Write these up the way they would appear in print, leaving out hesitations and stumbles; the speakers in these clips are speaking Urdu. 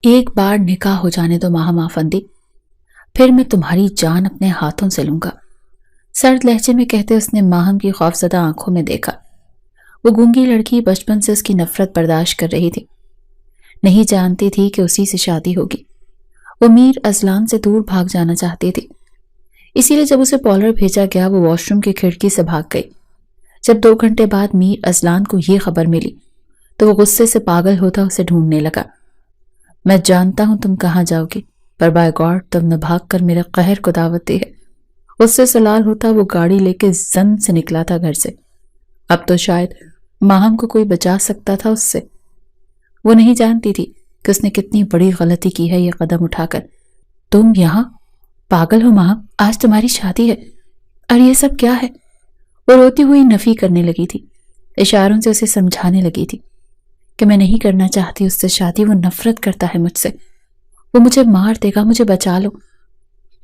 ایک بار نکاح ہو جانے دو ماہم آفندی، پھر میں تمہاری جان اپنے ہاتھوں سے لوں گا، سرد لہجے میں کہتے اس نے ماہم کی خوفزدہ آنکھوں میں دیکھا۔ وہ گونگی لڑکی بچپن سے اس کی نفرت برداشت کر رہی تھی، نہیں جانتی تھی کہ اسی سے شادی ہوگی۔ وہ میر ازلان سے دور بھاگ جانا چاہتی تھی، اسی لیے جب اسے پالر بھیجا گیا وہ واش روم کی کھڑکی سے بھاگ گئی۔ جب 2 گھنٹے بعد میر ازلان کو یہ خبر ملی تو وہ غصے سے پاگل ہوتا اسے ڈھونڈنے لگا۔ میں جانتا ہوں تم کہاں جاؤ گی، پر بائی گاڈ تم نے بھاگ کر میرے قہر کو دعوت دی ہے۔ غصے سے لال ہوتا وہ گاڑی لے کے زن سے نکلا تھا گھر سے۔ اب تو شاید ماہم کو کوئی بچا سکتا تھا اس سے۔ وہ نہیں جانتی تھی کہ اس نے کتنی بڑی غلطی کی ہے یہ قدم اٹھا کر۔ تم یہاں پاگل ہو ماہم، آج تمہاری شادی ہے اور یہ سب کیا ہے؟ وہ روتی ہوئی نفی کرنے لگی تھی، اشاروں سے اسے سمجھانے لگی تھی کہ میں نہیں کرنا چاہتی اس سے شادی، وہ نفرت کرتا ہے مجھ سے، وہ مجھے مار دے گا، مجھے بچا لو،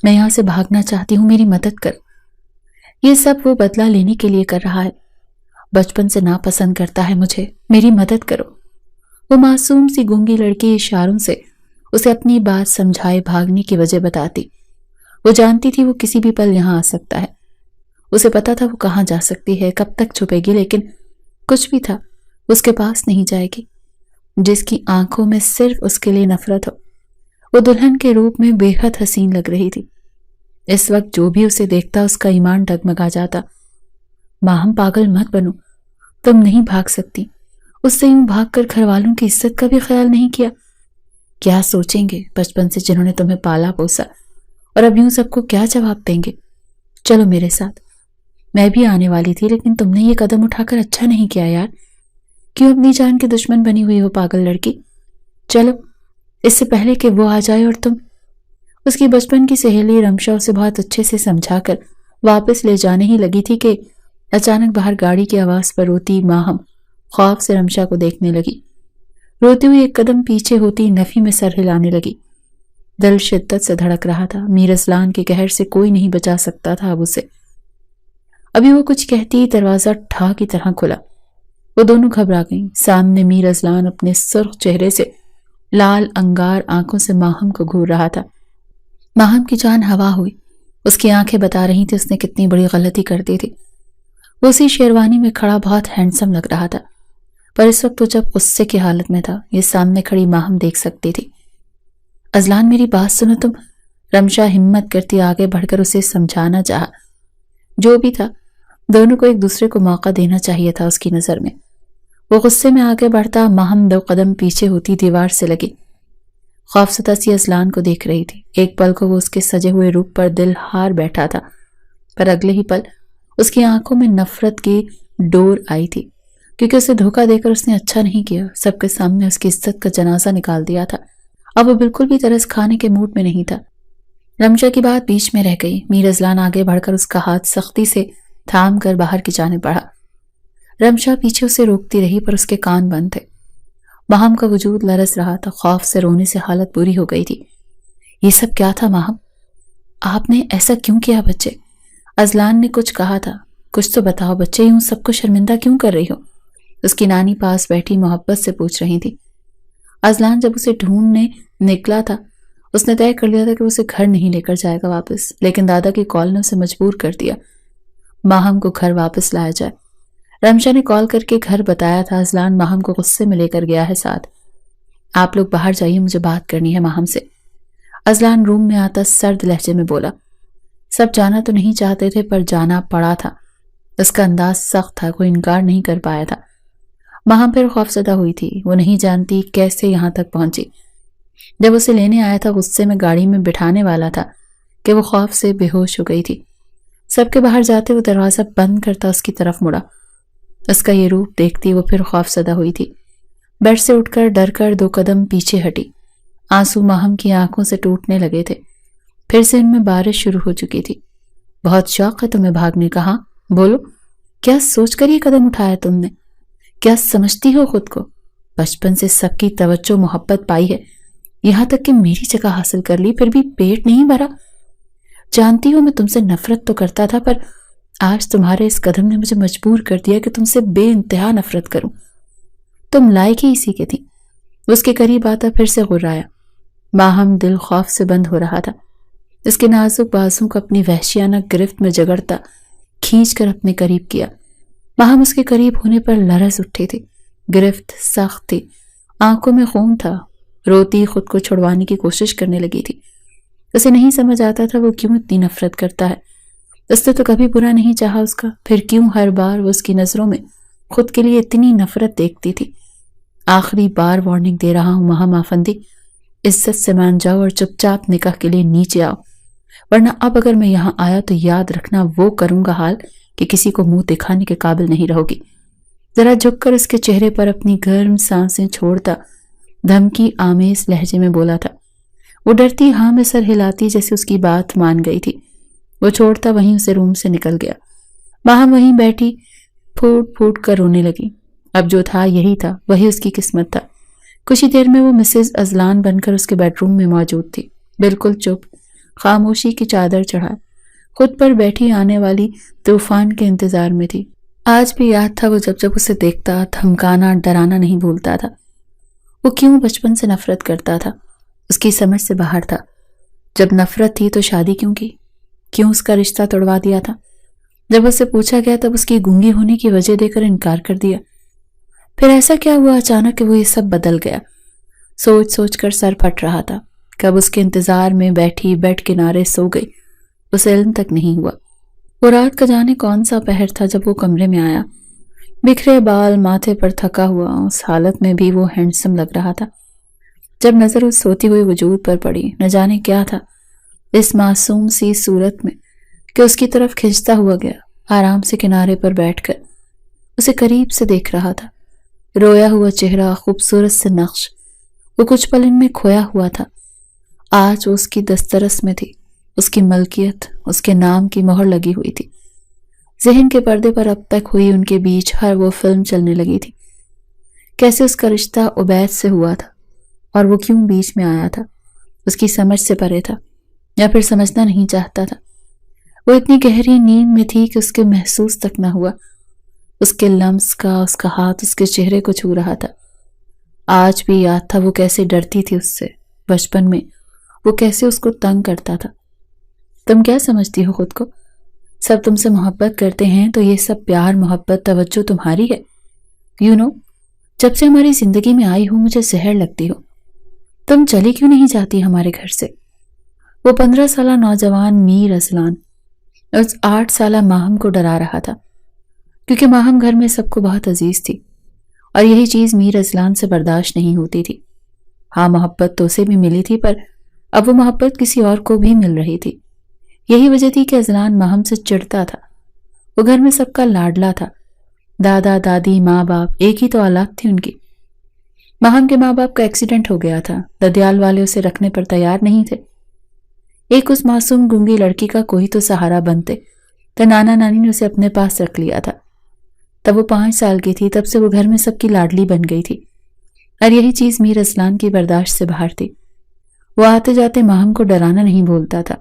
میں یہاں سے بھاگنا چاہتی ہوں، میری مدد کرو۔ یہ سب وہ بدلہ لینے کے لیے کر رہا ہے، بچپن سے ناپسند کرتا ہے مجھے، میری مدد کرو۔ وہ معصوم سی گونگی لڑکی اشاروں سے اسے اپنی بات سمجھائے بھاگنے کی وجہ بتاتی۔ وہ جانتی تھی وہ کسی بھی پل یہاں آ سکتا ہے، اسے پتا تھا وہ کہاں جا سکتی ہے، کب تک چھپے گی، لیکن کچھ بھی تھا اس کے پاس نہیں جائے گی جس کی آنکھوں میں صرف اس کے لیے نفرت ہو۔ وہ دلہن کے روپ میں بے حد حسین لگ رہی تھی، اس وقت جو بھی اسے دیکھتا اس کا ایمان ڈگمگا جاتا۔ ماہم پاگل مت بنو، تم نہیں بھاگ سکتی، اس سے یوں بھاگ کر گھر والوں کی عزت کا بھی خیال نہیں کیا، کیا سوچیں گے بچپن سے جنہوں نے تمہیں پالا پوسا، اور اب یوں سب کو کیا جواب دیں گے؟ چلو میرے ساتھ، میں بھی آنے والی تھی لیکن تم نے یہ قدم اٹھا کر اچھا نہیں کیا یار، کیوں اپنی جان کی دشمن بنی ہوئی ہو پاگل لڑکی؟ چلو اس سے پہلے کہ وہ آ جائے اور تم۔ اس کی بچپن کی سہیلی رمشا اسے بہت اچھے سے سمجھا کر واپس لے جانے ہی لگی تھی کہ اچانک باہر گاڑی کی آواز پر روتی ماہم خوف سے رمشا کو دیکھنے لگی۔ روتی ہوئی ایک قدم پیچھے ہوتی نفی میں سر ہلانے لگی۔ دل شدت سے دھڑک رہا تھا، میر ازلان کے قہر سے کوئی نہیں بچا سکتا تھا اب اسے۔ ابھی وہ کچھ کہتی دروازہ ٹھا کی طرح کھلا، وہ دونوں گھبرا گئیں۔ سامنے میر ازلان اپنے سرخ چہرے سے لال انگار آنکھوں سے ماہم کو گھور رہا تھا۔ ماہم کی جان ہوا ہوئی، اس کی آنکھیں بتا رہی تھی اس نے کتنی بڑی غلطی کر دی تھی۔ وہ اسی شیروانی میں کھڑا بہت ہینڈسم لگ رہا تھا، پر اس وقت وہ جب غصے کی حالت میں تھا یہ سامنے کھڑی ماہم دیکھ سکتی تھی۔ ازلان میری بات سنو تم، رمشا ہمت کرتی آگے بڑھ کر اسے سمجھانا چاہا۔ جو بھی تھا دونوں کو ایک دوسرے کو موقع دینا چاہیے تھا اس کی نظر میں۔ وہ غصے میں آگے بڑھتا، ماہم 2 قدم پیچھے ہوتی دیوار سے لگی، خوفزدہ سی ازلان کو دیکھ رہی تھی۔ ایک پل کو وہ اس کے سجے ہوئے روپ پر دل ہار بیٹھا تھا، پر اگلے ہی پل اس کی آنکھوں میں نفرت کی ڈور آئی تھی، کیونکہ اسے دھوکہ دے کر اس نے اچھا نہیں کیا، سب کے سامنے اس کی عزت کا جنازہ نکال دیا تھا۔ اب وہ بالکل بھی ترس کھانے کے موڈ میں نہیں تھا۔ رمشا کی بات بیچ میں رہ گئی، میر ازلان آگے بڑھ کر اس کا ہاتھ سختی سے تھام کر باہر کی جانب بڑھا۔ رمشا پیچھے اسے روکتی رہی پر اس کے کان بند تھے۔ ماہم کا وجود لرز رہا تھا، خوف سے رونے سے حالت بری ہو گئی تھی۔ یہ سب کیا تھا ماہم؟ آپ نے ایسا کیوں کیا بچے؟ ازلان نے کچھ کہا تھا، کچھ تو بتاؤ بچے، یوں سب کو شرمندہ کیوں کر رہی ہو؟ اس کی نانی پاس بیٹھی محبت سے پوچھ رہی تھی۔ ازلان جب اسے ڈھونڈنے نکلا تھا اس نے طے کر لیا تھا کہ اسے گھر نہیں لے کر جائے گا واپس، لیکن دادا کی کال نے اسے مجبور کر دیا ماہم کو گھر واپس لایا جائے۔ رمشا نے کال کر کے گھر بتایا تھا، ازلان ماہم کو غصے میں لے کر گیا ہے ساتھ۔ آپ لوگ باہر جائیے، مجھے بات کرنی ہے ماہم سے۔ ازلان روم میں آتا سرد لہجے میں بولا۔ سب جانا تو نہیں چاہتے تھے پر جانا پڑا تھا، اس کا انداز سخت تھا، کوئی انکار نہیں کر پایا تھا۔ ماہم پھر خوفزدہ ہوئی تھی، وہ نہیں جانتی کیسے یہاں تک پہنچی۔ جب اسے لینے آیا تھا غصے میں گاڑی میں بٹھانے والا تھا کہ وہ خوف سے بے ہوش ہو گئی تھی۔ سب کے باہر جاتے وہ دروازہ بند کرتا اس کی طرف مڑا، اس کا یہ روپ دیکھتی وہ پھر خوفزدہ ہوئی تھی۔ بیڈ سے اٹھ کر ڈر کر 2 قدم پیچھے ہٹی، آنسو ماہم کی آنکھوں سے ٹوٹنے لگے تھے، پھر سے ان میں بارش شروع ہو چکی تھی۔ بہت شوق ہے تمہیں بھاگنے کا، ہاں؟ بولو کیا سوچ کر یہ قدم اٹھایا تم نے؟ کیا سمجھتی ہو خود کو؟ بچپن سے سب کی توجہ محبت پائی ہے، یہاں تک کہ میری جگہ حاصل کر لی، پھر بھی پیٹ نہیں بھرا۔ جانتی ہو میں تم سے نفرت تو کرتا تھا، پر آج تمہارے اس قدم نے مجھے مجبور کر دیا کہ تم سے بے انتہا نفرت کروں۔ تم لائق ہی اسی کے تھی۔ اس کے قریب آتا پھر سے غرایا۔ ماہم دل خوف سے بند ہو رہا تھا. اس کے نازک بازوں کو اپنی وحشیانہ گرفت میں جگڑتا کھینچ کر اپنے قریب کیا. ماہم اس کے قریب ہونے پر لرز اٹھی تھی. گرفت سخت تھی، آنکھوں میں خون تھا. روتی خود کو چھڑوانے کی کوشش کرنے لگی تھی. اسے نہیں سمجھ آتا تھا وہ کیوں اتنی نفرت کرتا ہے. اس نے تو کبھی برا نہیں چاہا اس کا، پھر کیوں ہر بار وہ اس کی نظروں میں خود کے لیے اتنی نفرت دیکھتی تھی. آخری بار وارننگ دے رہا ہوں ماہم آفندی، عزت سے مان جاؤ اور چپ چاپ نکاح کے لیے نیچے آؤ، ورنہ اب اگر میں یہاں آیا تو یاد رکھنا وہ کروں گا حال کہ کسی کو منہ دکھانے کے قابل نہیں رہو گی. ذرا جھک کر اس کے چہرے پر اپنی گرم سانسیں چھوڑتا دھمکی آمیز لہجے میں بولا تھا. وہ ڈرتی ہاں میں سر ہلاتی جیسے اس کی بات مان گئی تھی. وہ چھوڑتا وہیں اسے روم سے نکل گیا. ماہم وہیں بیٹھی پھوٹ پھوٹ کر رونے لگی. اب جو تھا یہی تھا، وہی اس کی قسمت تھا. کچھ ہی دیر میں وہ مسز ازلان بن کر اس کے بیڈ روم میں موجود تھی، بالکل چپ، خاموشی کی چادر چڑھائے، خود پر بیٹھی آنے والی طوفان کے انتظار میں تھی. آج بھی یاد تھا وہ جب جب اسے دیکھتا دھمکانا ڈرانا نہیں بھولتا تھا. وہ کیوں بچپن سے نفرت کرتا تھا، اس کی سمجھ سے باہر تھا. جب نفرت تھی تو شادی کیوں کی، کیوں اس کا رشتہ توڑوا دیا تھا. جب اس سے پوچھا گیا تب اس کی گونگی ہونے کی وجہ دے کر انکار کر دیا. پھر ایسا کیا ہوا اچانک کہ وہ یہ سب بدل گیا. سوچ سوچ کر سر پھٹ رہا تھا. کب اس کے انتظار میں بیٹھی بیڈ کنارے سو گئی اسے علم تک نہیں ہوا. وہ رات کا جانے کون سا پہر تھا جب وہ کمرے میں آیا. بکھرے بال، ماتھے پر تھکا ہوا، اس حالت میں بھی وہ ہینڈسم لگ رہا تھا. جب نظر اس سوتی ہوئی وجود پر پڑی، نہ جانے کیا تھا اس معصوم سی صورت میں کہ اس کی طرف کھنچتا ہوا گیا. آرام سے کنارے پر بیٹھ کر اسے قریب سے دیکھ رہا تھا. رویا ہوا چہرہ، خوبصورت سے نقش، وہ کچھ پل ان میں کھویا ہوا تھا. آج وہ اس کی دسترس میں تھی، اس کی ملکیت، اس کے نام کی مہر لگی ہوئی تھی. ذہن کے پردے پر اب تک ہوئی ان کے بیچ ہر وہ فلم چلنے لگی تھی. کیسے اس کا رشتہ عبید سے ہوا تھا اور وہ کیوں بیچ میں آیا تھا، اس کی سمجھ سے پرے تھا یا پھر سمجھنا نہیں چاہتا تھا. وہ اتنی گہری نیند میں تھی کہ اس کے محسوس تک نہ ہوا. اس کے لمس کا، اس کا ہاتھ اس کے چہرے کو چھو رہا تھا. آج بھی یاد تھا وہ کیسے ڈرتی تھی اس سے. بچپن میں وہ کیسے اس کو تنگ کرتا تھا. تم کیا سمجھتی ہو خود کو؟ سب تم سے محبت کرتے ہیں تو یہ سب پیار، محبت، توجہ تمہاری ہے. جب سے ہماری زندگی میں آئی ہو مجھے زہر لگتی ہو. تم چلی کیوں نہیں جاتی ہمارے گھر سے؟ وہ 15 سالہ نوجوان میر ازلان اس 8 سالہ ماہم کو ڈرا رہا تھا، کیونکہ ماہم گھر میں سب کو بہت عزیز تھی اور یہی چیز میر ازلان سے برداشت نہیں ہوتی تھی. ہاں محبت تو اسے بھی ملی تھی، پر اب وہ محبت کسی اور کو بھی مل رہی تھی. یہی وجہ تھی کہ ازلان ماہم سے چڑھتا تھا. وہ گھر میں سب کا لاڈلا تھا. دادا دادی، ماں باپ، ایک ہی تو اولاد تھی ان کی. ماہم کے ماں باپ کا ایکسیڈنٹ ہو گیا تھا. ددیال والے اسے رکھنے پر تیار نہیں تھے. ایک اس معصوم گونگی لڑکی کا کوئی تو سہارا بنتے تو نانا نانی نے اسے اپنے پاس رکھ لیا تھا. تب وہ 5 سال کی تھی. تب سے وہ گھر میں سب کی لاڈلی بن گئی تھی اور یہی چیز میر ازلان کی برداشت سے باہر تھی. وہ آتے جاتے ماہم کو ڈرانا نہیں بولتا تھا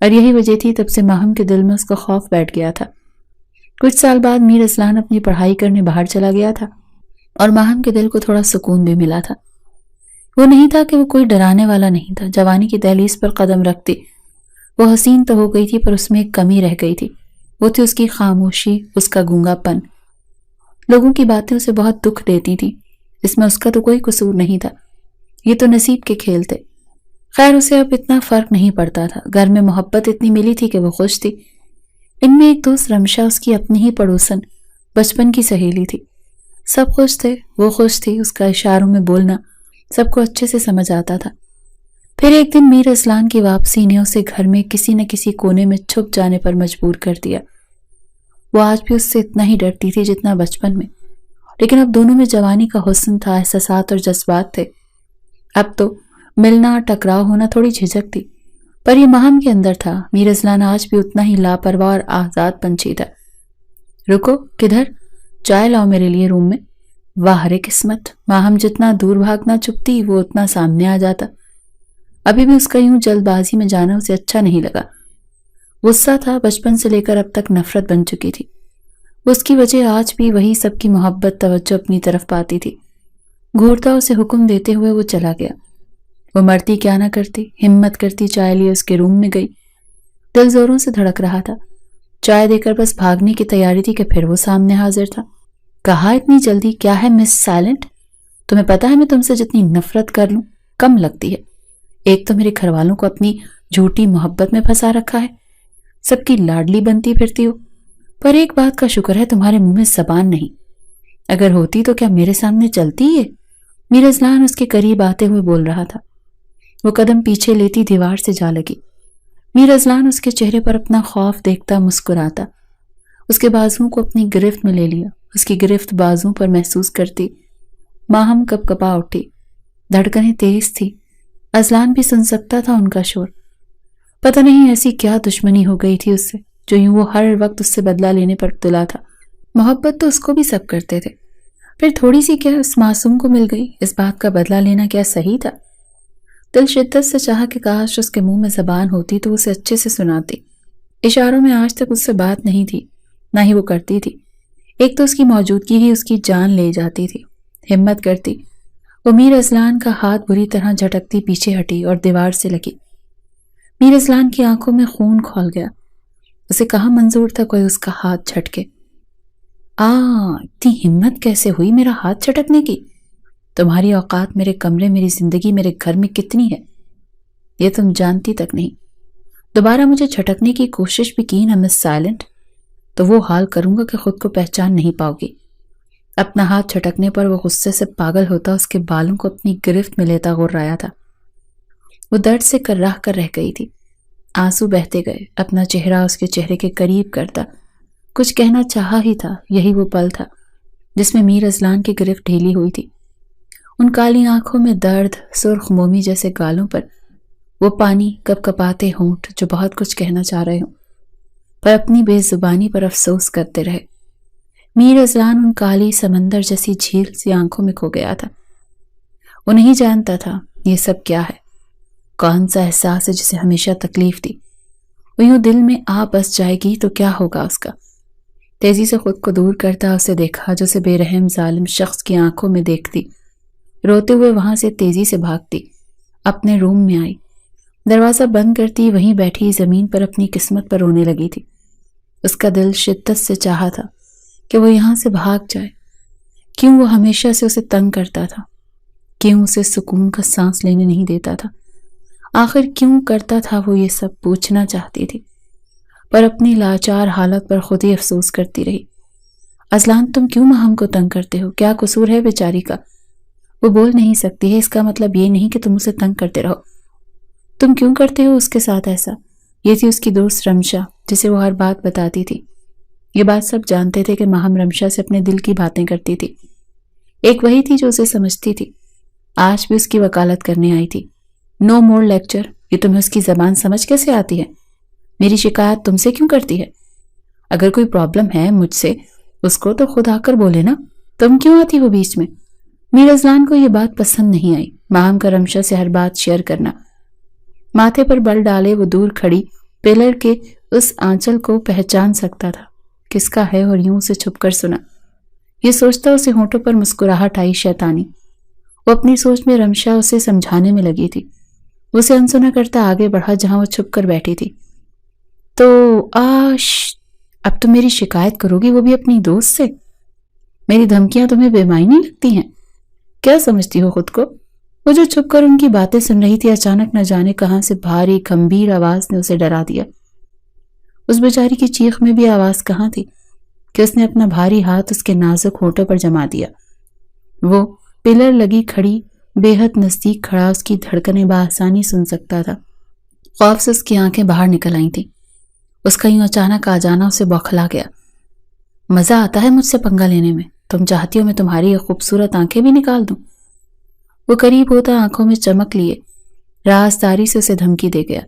اور یہی وجہ تھی تب سے ماہم کے دل میں اس کا خوف بیٹھ گیا تھا. کچھ سال بعد میر ازلان اپنی پڑھائی کرنے باہر چلا گیا تھا اور ماہم کے دل کو تھوڑا سکون بھی ملا تھا. وہ نہیں تھا کہ وہ کوئی ڈرانے والا نہیں تھا. جوانی کی دہلیز پر قدم رکھتی وہ حسین تو ہو گئی تھی، پر اس میں ایک کمی رہ گئی تھی. وہ تھی اس کی خاموشی، اس کا گونگا پن. لوگوں کی باتیں اسے بہت دکھ دیتی تھی. اس میں اس کا تو کوئی قصور نہیں تھا، یہ تو نصیب کے کھیل تھے. خیر اسے اب اتنا فرق نہیں پڑتا تھا. گھر میں محبت اتنی ملی تھی کہ وہ خوش تھی. ان میں ایک دوست رمشا، اس کی اپنی ہی پڑوسن، بچپن کی سہیلی تھی. سب خوش تھے، وہ خوش تھی. اس کا اشاروں میں بولنا سب کو اچھے سے سمجھ آتا تھا. پھر ایک دن میر ازلان کی واپسی نے اسے گھر میں کسی نہ کسی کونے میں چھپ جانے پر مجبور کر دیا. وہ آج بھی اس سے اتنا ہی ڈرتی تھی جتنا بچپن میں، لیکن اب دونوں میں جوانی کا حسن تھا، احساسات اور جذبات تھے. اب تو ملنا، ٹکراؤ ہونا تھوڑی جھجک تھی، پر یہ ماہم کے اندر تھا. میر ازلان آج بھی اتنا ہی لاپرواہ اور آزاد پنچھی تھا. رکو، کدھر؟ چائے لاؤ میرے لیے روم میں. واہ رے قسمت، ماہم جتنا دور بھاگنا چپتی وہ اتنا سامنے آ جاتا. ابھی بھی اس کا یوں جلد بازی میں جانا اسے اچھا نہیں لگا. غصہ تھا، بچپن سے لے کر اب تک نفرت بن چکی تھی. اس کی وجہ آج بھی وہی سب کی محبت، توجہ اپنی طرف پاتی تھی. گھورتا اسے حکم دیتے ہوئے وہ چلا گیا. وہ مرتی کیا نہ کرتی، ہمت کرتی چائے لیے اس کے روم میں گئی۔ دل زوروں سے دھڑک رہا تھا، چائے دے کر بس بھاگنے کی تیاری تھی کہ پھر وہ سامنے حاضر تھا۔ کہا اتنی جلدی کیا ہے مس سائلنٹ؟ تمہیں پتا ہے میں تم سے جتنی نفرت کر لوں کم لگتی ہے۔ ایک تو میرے گھر والوں کو اپنی جھوٹی محبت میں پھنسا رکھا ہے، سب کی لاڈلی بنتی پھرتی ہو، پر ایک بات کا شکر ہے تمہارے منہ میں زبان نہیں، اگر ہوتی تو کیا میرے سامنے چلتی ہے؟ میر اذلان اس کے قریب آتے ہوئے بول رہا تھا۔ وہ قدم پیچھے لیتی دیوار سے جا لگی۔ میر اذلان اس کے چہرے پر اپنا خوف دیکھتا مسکراتا، اس کے بازوؤں کو اپنی گرفت میں لے لیا، اس کی گرفت بازوؤں پر محسوس کرتی۔ ماہم کپ کپا اٹھی، دھڑکنیں تیز تھی، اذلان بھی سن سکتا تھا ان کا شور۔ پتہ نہیں ایسی کیا دشمنی ہو گئی تھی اس سے جو یوں وہ ہر وقت اس سے بدلہ لینے پر تلا تھا۔ محبت تو اس کو بھی سب کرتے تھے، پھر تھوڑی سی کیا اس معصوم کو مل گئی، اس بات کا بدلہ لینا کیا صحیح تھا؟ دل شدت سے چاہا کہ کاش اس کے منہ میں زبان ہوتی تو اسے اچھے سے سناتی۔ اشاروں میں آج تک اس سے بات نہیں تھی، نہ ہی وہ کرتی تھی۔ ایک تو اس کی موجودگی ہی اس کی جان لے جاتی تھی۔ ہمت کرتی وہ میر اذلان کا ہاتھ بری طرح جھٹکتی پیچھے ہٹی اور دیوار سے لگی۔ میر اذلان کی آنکھوں میں خون کھول گیا، اسے کہاں منظور تھا کوئی اس کا ہاتھ جھٹکے۔ اتنی ہمت کیسے ہوئی میرا ہاتھ جھٹکنے کی؟ تمہاری اوقات میرے کمرے، میری زندگی میرے گھر میں کتنی ہے یہ تم جانتی تک نہیں۔ دوبارہ مجھے جھٹکنے کی کوشش بھی کی نا مس سائلنٹ تو وہ حال کروں گا کہ خود کو پہچان نہیں پاؤ گی۔ اپنا ہاتھ جھٹکنے پر وہ غصے سے پاگل ہوتا، اس کے بالوں کو اپنی گرفت میں لیتا غرایا تھا۔ وہ درد سے کرراہ کر رہ گئی تھی، آنسو بہتے گئے، اپنا چہرہ اس کے چہرے کے قریب کرتا۔ کچھ کہنا چاہا ہی تھا، یہی وہ پل تھا جس میں میر اذلان کی گرفت ڈھیلی ہوئی تھی۔ ان کالی آنکھوں میں درد، سرخ مومی جیسے گالوں پر وہ پانی کپ کپاتے ہونٹ جو بہت کچھ کہنا چاہ رہے ہوں، پر اپنی بے زبانی پر افسوس کرتے رہے۔ میر اذلان ان کالی سمندر جیسی جھیل سی آنکھوں میں کھو گیا تھا۔ وہ نہیں جانتا تھا یہ سب کیا ہے، کون سا احساس ہے جسے ہمیشہ تکلیف دی، وہ یوں دل میں آ بس جائے گی تو کیا ہوگا اس کا۔ تیزی سے خود کو دور کرتا اسے دیکھا جو اسے بے رحم ظالم شخص کی آنکھوں میں دیکھتی، روتے ہوئے وہاں سے تیزی سے بھاگتی، اپنے روم میں آئی، دروازہ بند کرتی وہیں بیٹھی زمین پر اپنی قسمت پر رونے لگی تھی۔ اس کا دل شدت سے چاہا تھا کہ وہ یہاں سے بھاگ جائے۔ کیوں وہ ہمیشہ سے اسے تنگ کرتا تھا؟ کیوں اسے سکون کا سانس لینے نہیں دیتا تھا؟ آخر کیوں کرتا تھا وہ یہ سب؟ پوچھنا چاہتی تھی، پر اپنی لاچار حالت پر خود ہی افسوس کرتی رہی۔ اذلان تم کیوں ماہم کو تنگ کرتے ہو؟ کیا قصور ہے بیچاری کا؟ وہ بول نہیں سکتی ہے، اس کا مطلب یہ نہیں کہ تم اسے تنگ کرتے رہو۔ تم کیوں کرتے ہو اس کے ساتھ ایسا؟ یہ تھی اس کی دوست رمشا جسے وہ ہر بات بتاتی تھی۔ یہ بات سب جانتے تھے کہ ماہم رمشا سے اپنے دل کی باتیں کرتی تھی۔ ایک وہی تھی جو اسے سمجھتی تھی، آج بھی اس کی وکالت کرنے آئی تھی۔ نو مور لیکچر، یہ تمہیں اس کی زبان سمجھ کیسے آتی ہے؟ میری شکایت تم سے کیوں کرتی ہے؟ اگر کوئی پرابلم ہے مجھ سے اس کو تو خود آ کر بولے نا، تم کیوں آتی ہو بیچ میں؟ میر اذلان کو یہ بات پسند نہیں آئی، ماہم کا رمشا سے ہر بات شیئر کرنا۔ ماتھے پر بل ڈالے وہ دور کھڑی پلر کے اس آنچل کو پہچان سکتا تھا کس کا ہے، اور یوں سے چھپ کر سنا۔ یہ سوچتا اسے ہونٹوں پر مسکراہٹ آئی شیطانی۔ وہ اپنی سوچ میں رمشا اسے سمجھانے میں لگی تھی، اسے انسنا کرتا آگے بڑھا جہاں وہ چھپ کر بیٹھی تھی۔ تو اب تم میری شکایت کرو گی، وہ بھی اپنی دوست سے؟ میری دھمکیاں تمہیں بے معنی لگتی ہیں؟ کیا سمجھتی ہو خود کو؟ وہ جو چھپ کر ان کی باتیں سن رہی تھی، اچانک نہ جانے کہاں سے بھاری گمبھیر آواز نے اسے ڈرا دیا۔ اس بیچاری کی چیخ میں بھی آواز کہاں تھی کہ اس نے اپنا بھاری ہاتھ اس کے نازک ہونٹوں پر جما دیا۔ وہ پلر لگی کھڑی بے حد نزدیک کھڑا اس کی دھڑکنیں بآسانی سن سکتا تھا۔ خوف سے اس کی آنکھیں باہر نکل آئی تھیں۔ اس کا یوں اچانک آ جانا اسے بوکھلا گیا۔ مزہ آتا ہے مجھ سے پنگا لینے میں، تم چاہتی ہو میں تمہاری یہ خوبصورت آنکھیں بھی نکال دوں؟ وہ قریب ہوتا آنکھوں میں چمک لیے رازداری سے اسے دھمکی دے گیا۔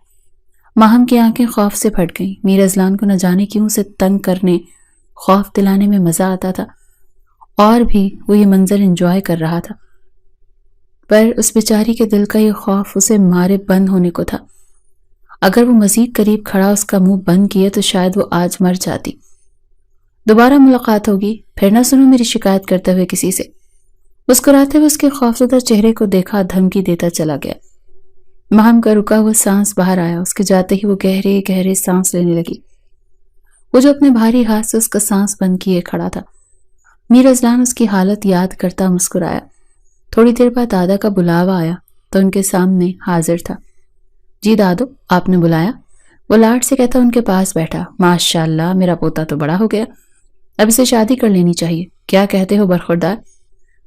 ماہم کی آنکھیں خوف سے پھٹ گئیں۔ میر اذلان کو نہ جانے کیوں اسے تنگ کرنے، خوف دلانے میں مزہ آتا تھا، اور بھی وہ یہ منظر انجوائے کر رہا تھا، پر اس بیچاری کے دل کا یہ خوف اسے مارے بند ہونے کو تھا۔ اگر وہ مزید قریب کھڑا اس کا منہ بند کیے تو شاید وہ آج مر جاتی۔ دوبارہ ملاقات ہوگی، پھر نہ سنو میری شکایت کرتے ہوئے کسی سے۔ مسکراتے ہوئے اس کے خوفزدہ چہرے کو دیکھا، دھمکی دیتا چلا گیا۔ ماہم کا رکا ہوا سانس باہر آیا. اس کے جاتے ہی وہ گہرے گہرے سانس لینے لگی. وہ جو اپنے بھاری ہاتھ سے اس کا سانس بند کیے کھڑا تھا. میر اذلان اس کی حالت یاد کرتا مسکرایا. تھوڑی دیر بعد دادا کا بلاوا آیا تو ان کے سامنے حاضر تھا. جی دادو، آپ نے بلایا؟ وہ لاڈ سے کہتا ان کے پاس بیٹھا. ماشاء اللہ، میرا پوتا تو بڑا ہو گیا، اب اسے شادی کر لینی چاہیے. کیا کہتے ہو برخوردار؟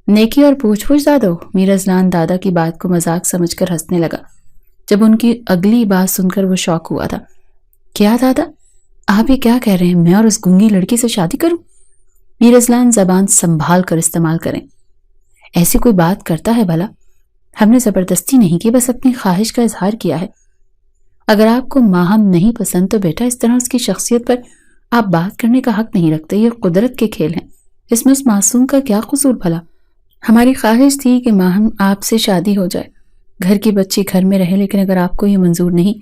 نیکی اور پوچھ پوچھ دادو. میر اذلان دادا کی بات کو مذاق سمجھ کر ہنسنے لگا. جب ان کی اگلی بات سن کر وہ شوق ہوا تھا. کیا دادا، آپ یہ کیا کہہ رہے ہیں؟ میں اور اس گونگی لڑکی سے شادی کروں؟ میر اذلان زبان سنبھال کر استعمال کریں. ایسی کوئی بات کرتا ہے بھلا؟ ہم نے زبردستی نہیں کی، بس اپنی خواہش کا اظہار کیا ہے. اگر آپ کو ماہم نہیں پسند تو بیٹا اس طرح اس کی شخصیت پر آپ بات کرنے کا حق نہیں رکھتے. یہ قدرت کے کھیل ہیں، اس میں اس معصوم کا کیا قصور بھلا؟ ہماری خواہش تھی کہ ماہم آپ سے شادی ہو جائے، گھر کی بچی گھر میں رہے، لیکن اگر آپ کو یہ منظور نہیں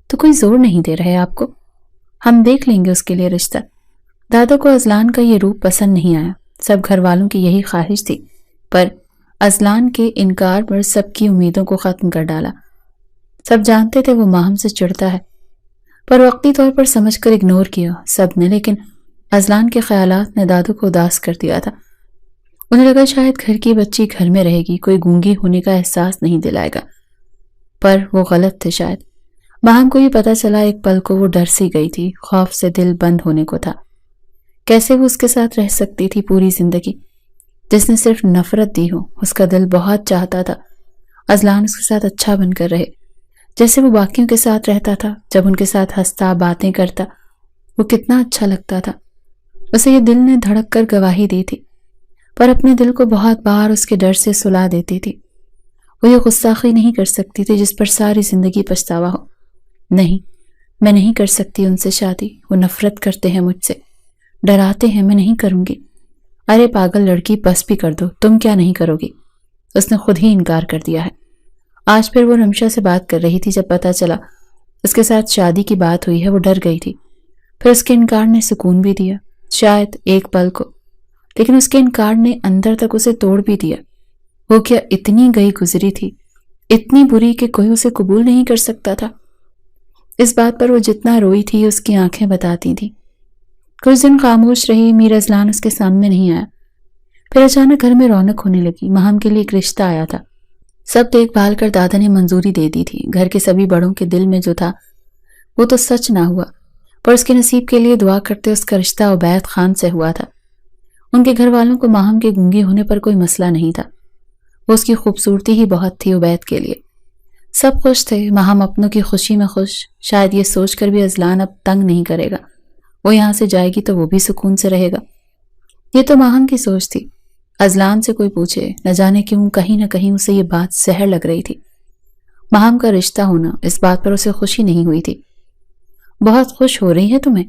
تو کوئی زور نہیں دے رہے آپ کو. ہم دیکھ لیں گے اس کے لیے رشتہ. دادا کو اذلان کا یہ روپ پسند نہیں آیا. سب گھر والوں کی یہی خواہش تھی، پر اذلان کے انکار پر سب کی امیدوں کو ختم کر ڈالا. سب جانتے تھے وہ ماہم سے چڑھتا ہے، پر وقتی طور پر سمجھ کر اگنور کیا سب نے. لیکن اذلان کے خیالات نے دادو کو اداس کر دیا تھا. انہیں لگا شاید گھر کی بچی گھر میں رہے گی، کوئی گونگی ہونے کا احساس نہیں دلائے گا. پر وہ غلط تھے. شاید ماہم کو یہ پتا چلا ایک پل کو وہ ڈر سی گئی تھی، خوف سے دل بند ہونے کو تھا. کیسے وہ اس کے ساتھ رہ سکتی تھی پوری زندگی؟ جس نے صرف نفرت دی ہو. اس کا دل بہت چاہتا تھا اذلان اس کے ساتھ اچھا بن کر رہے، جیسے وہ باقیوں کے ساتھ رہتا تھا. جب ان کے ساتھ ہنستا، باتیں کرتا، وہ کتنا اچھا لگتا تھا. اسے یہ دل نے دھڑک کر گواہی دی تھی، پر اپنے دل کو بہت بار اس کے ڈر سے سلا دیتی تھی. وہ یہ گستاخی نہیں کر سکتی تھی جس پر ساری زندگی پچھتاوا ہو. نہیں، میں نہیں کر سکتی ان سے شادی. وہ نفرت کرتے ہیں مجھ سے، ڈراتے ہیں. میں نہیں کروں گی. ارے پاگل لڑکی، بس بھی کر دو. تم کیا نہیں کرو گی؟ اس نے خود ہی انکار کر دیا ہے. آج پھر وہ رمشا سے بات کر رہی تھی. جب پتا چلا اس کے ساتھ شادی کی بات ہوئی ہے وہ ڈر گئی تھی. پھر اس کے انکار نے سکون بھی دیا، شاید ایک پل کو، لیکن اس کے انکار نے اندر تک اسے توڑ بھی دیا. وہ کیا اتنی گئی گزری تھی، اتنی بری کہ کوئی اسے قبول نہیں کر سکتا تھا؟ اس بات پر وہ جتنا روئی تھی اس کی آنکھیں بتاتی تھی. کچھ دن خاموش رہی. میر اذلان اس کے سامنے نہیں آیا. پھر اچانک گھر میں رونق ہونے لگی. ماہم کے لیے ایک رشتہ آیا تھا. سب دیکھ بھال کر دادا نے منظوری دے دی تھی. گھر کے سبھی بڑوں کے دل میں جو تھا وہ تو سچ نہ ہوا، پر اس کے نصیب کے لیے دعا کرتے اس کا رشتہ عبید خان سے ہوا تھا. ان کے گھر والوں کو ماہم کے گونگے ہونے پر کوئی مسئلہ نہیں تھا. وہ اس کی خوبصورتی ہی بہت تھی عبید کے لیے. سب خوش تھے. ماہم اپنوں کی خوشی میں خوش. شاید یہ سوچ کر بھی اذلان اب تنگ نہیں کرے گا. وہ یہاں سے جائے گی تو وہ بھی سکون سے رہے گا. یہ تو ماہم کی سوچ تھی. اذلان سے کوئی پوچھے، نہ جانے کیوں کہیں نہ کہیں اسے یہ بات زہر لگ رہی تھی. ماہم کا رشتہ ہونا، اس بات پر اسے خوشی نہیں ہوئی تھی. بہت خوش ہو رہی ہے تمہیں؟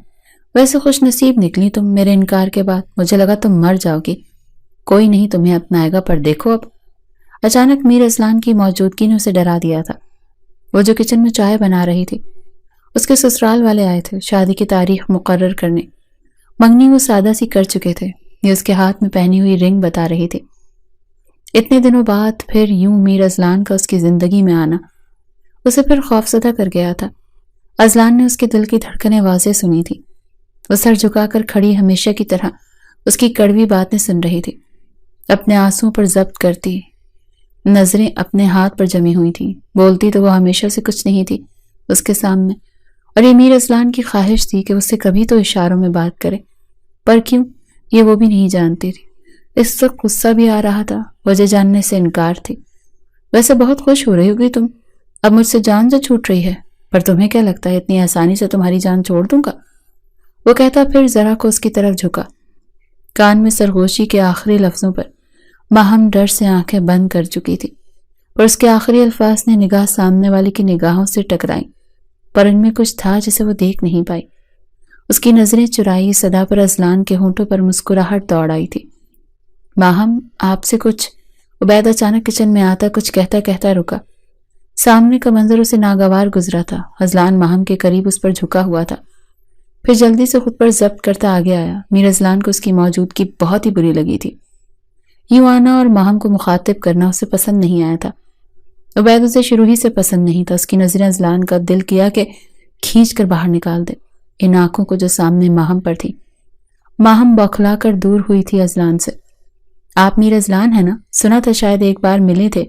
ویسے خوش نصیب نکلی تم میرے انکار کے بعد. مجھے لگا تم مر جاؤ گی. کوئی نہیں تمہیں اپنائے گا، پر دیکھو اب. اچانک میر اذلان کی موجودگی نے اسے ڈرا دیا تھا. وہ جو کچن میں چائے بنا رہی تھی، اس کے سسرال والے آئے تھے شادی کی تاریخ مقرر کرنے. منگنی وہ سادہ سی کر چکے تھے. یہ اس کے ہاتھ میں پہنی ہوئی رنگ بتا رہی تھی. اتنے دنوں بعد پھر یوں میر اذلان کا اس کی زندگی میں آنا اسے پھر خوفزدہ کر گیا تھا. اذلان نے اس کے دل کی دھڑکنیں واضح سنی تھی. وہ سر جھکا کر کھڑی ہمیشہ کی طرح اس کی کڑوی باتیں سن رہی تھی. اپنے آنسوں پر ضبط کرتی، نظریں اپنے ہاتھ پر جمی ہوئی تھی. بولتی تو وہ ہمیشہ سے کچھ نہیں تھی اس کے سامنے، اور یہ میر اذلان کی خواہش تھی کہ اس سے کبھی تو اشاروں میں بات کرے. پر کیوں، یہ وہ بھی نہیں جانتی تھی. اس وقت غصہ بھی آ رہا تھا، وجہ جاننے سے انکار تھی. ویسے بہت خوش ہو رہی ہوگی تم، اب مجھ سے جان جو چھوٹ رہی ہے. پر تمہیں کیا لگتا ہے اتنی آسانی سے تمہاری جان چھوڑ دوں گا؟ وہ کہتا پھر ذرا کو اس کی طرف جھکا. کان میں سرگوشی کے آخری لفظوں پر ماہم ڈر سے آنکھیں بند کر چکی تھی، پر اس کے آخری الفاظ نے نگاہ سامنے والے کی نگاہوں سے ٹکرائیں، پر ان میں کچھ تھا جسے وہ دیکھ نہیں پائی. اس کی نظریں چرائی صدا پر اذلان کے ہونٹوں پر مسکراہٹ دوڑ آئی تھی. ماہم، آپ سے کچھ. عبید اچانک کچن میں آتا کچھ کہتا کہتا رکا. سامنے کا منظر اسے ناگوار گزرا تھا. اذلان ماہم کے قریب اس پر جھکا ہوا تھا، پھر جلدی سے خود پر ضبط کرتا آگے آیا. میر اذلان کو اس کی موجودگی بہت ہی بری لگی تھی. یوں آنا اور ماہم کو مخاطب کرنا اسے پسند نہیں آیا تھا. عبید اسے شروع ہی سے پسند نہیں تھا. اس کی نظریں اذلان کا دل کیا کہ کھینچ کر باہر نکال دے، ان آنکھوں کو جو سامنے ماہم پر تھی. ماہم بوکھلا کر دور ہوئی تھی اذلان سے. آپ میر اذلان ہیں نا؟ سنا تھا شاید ایک بار ملے تھے،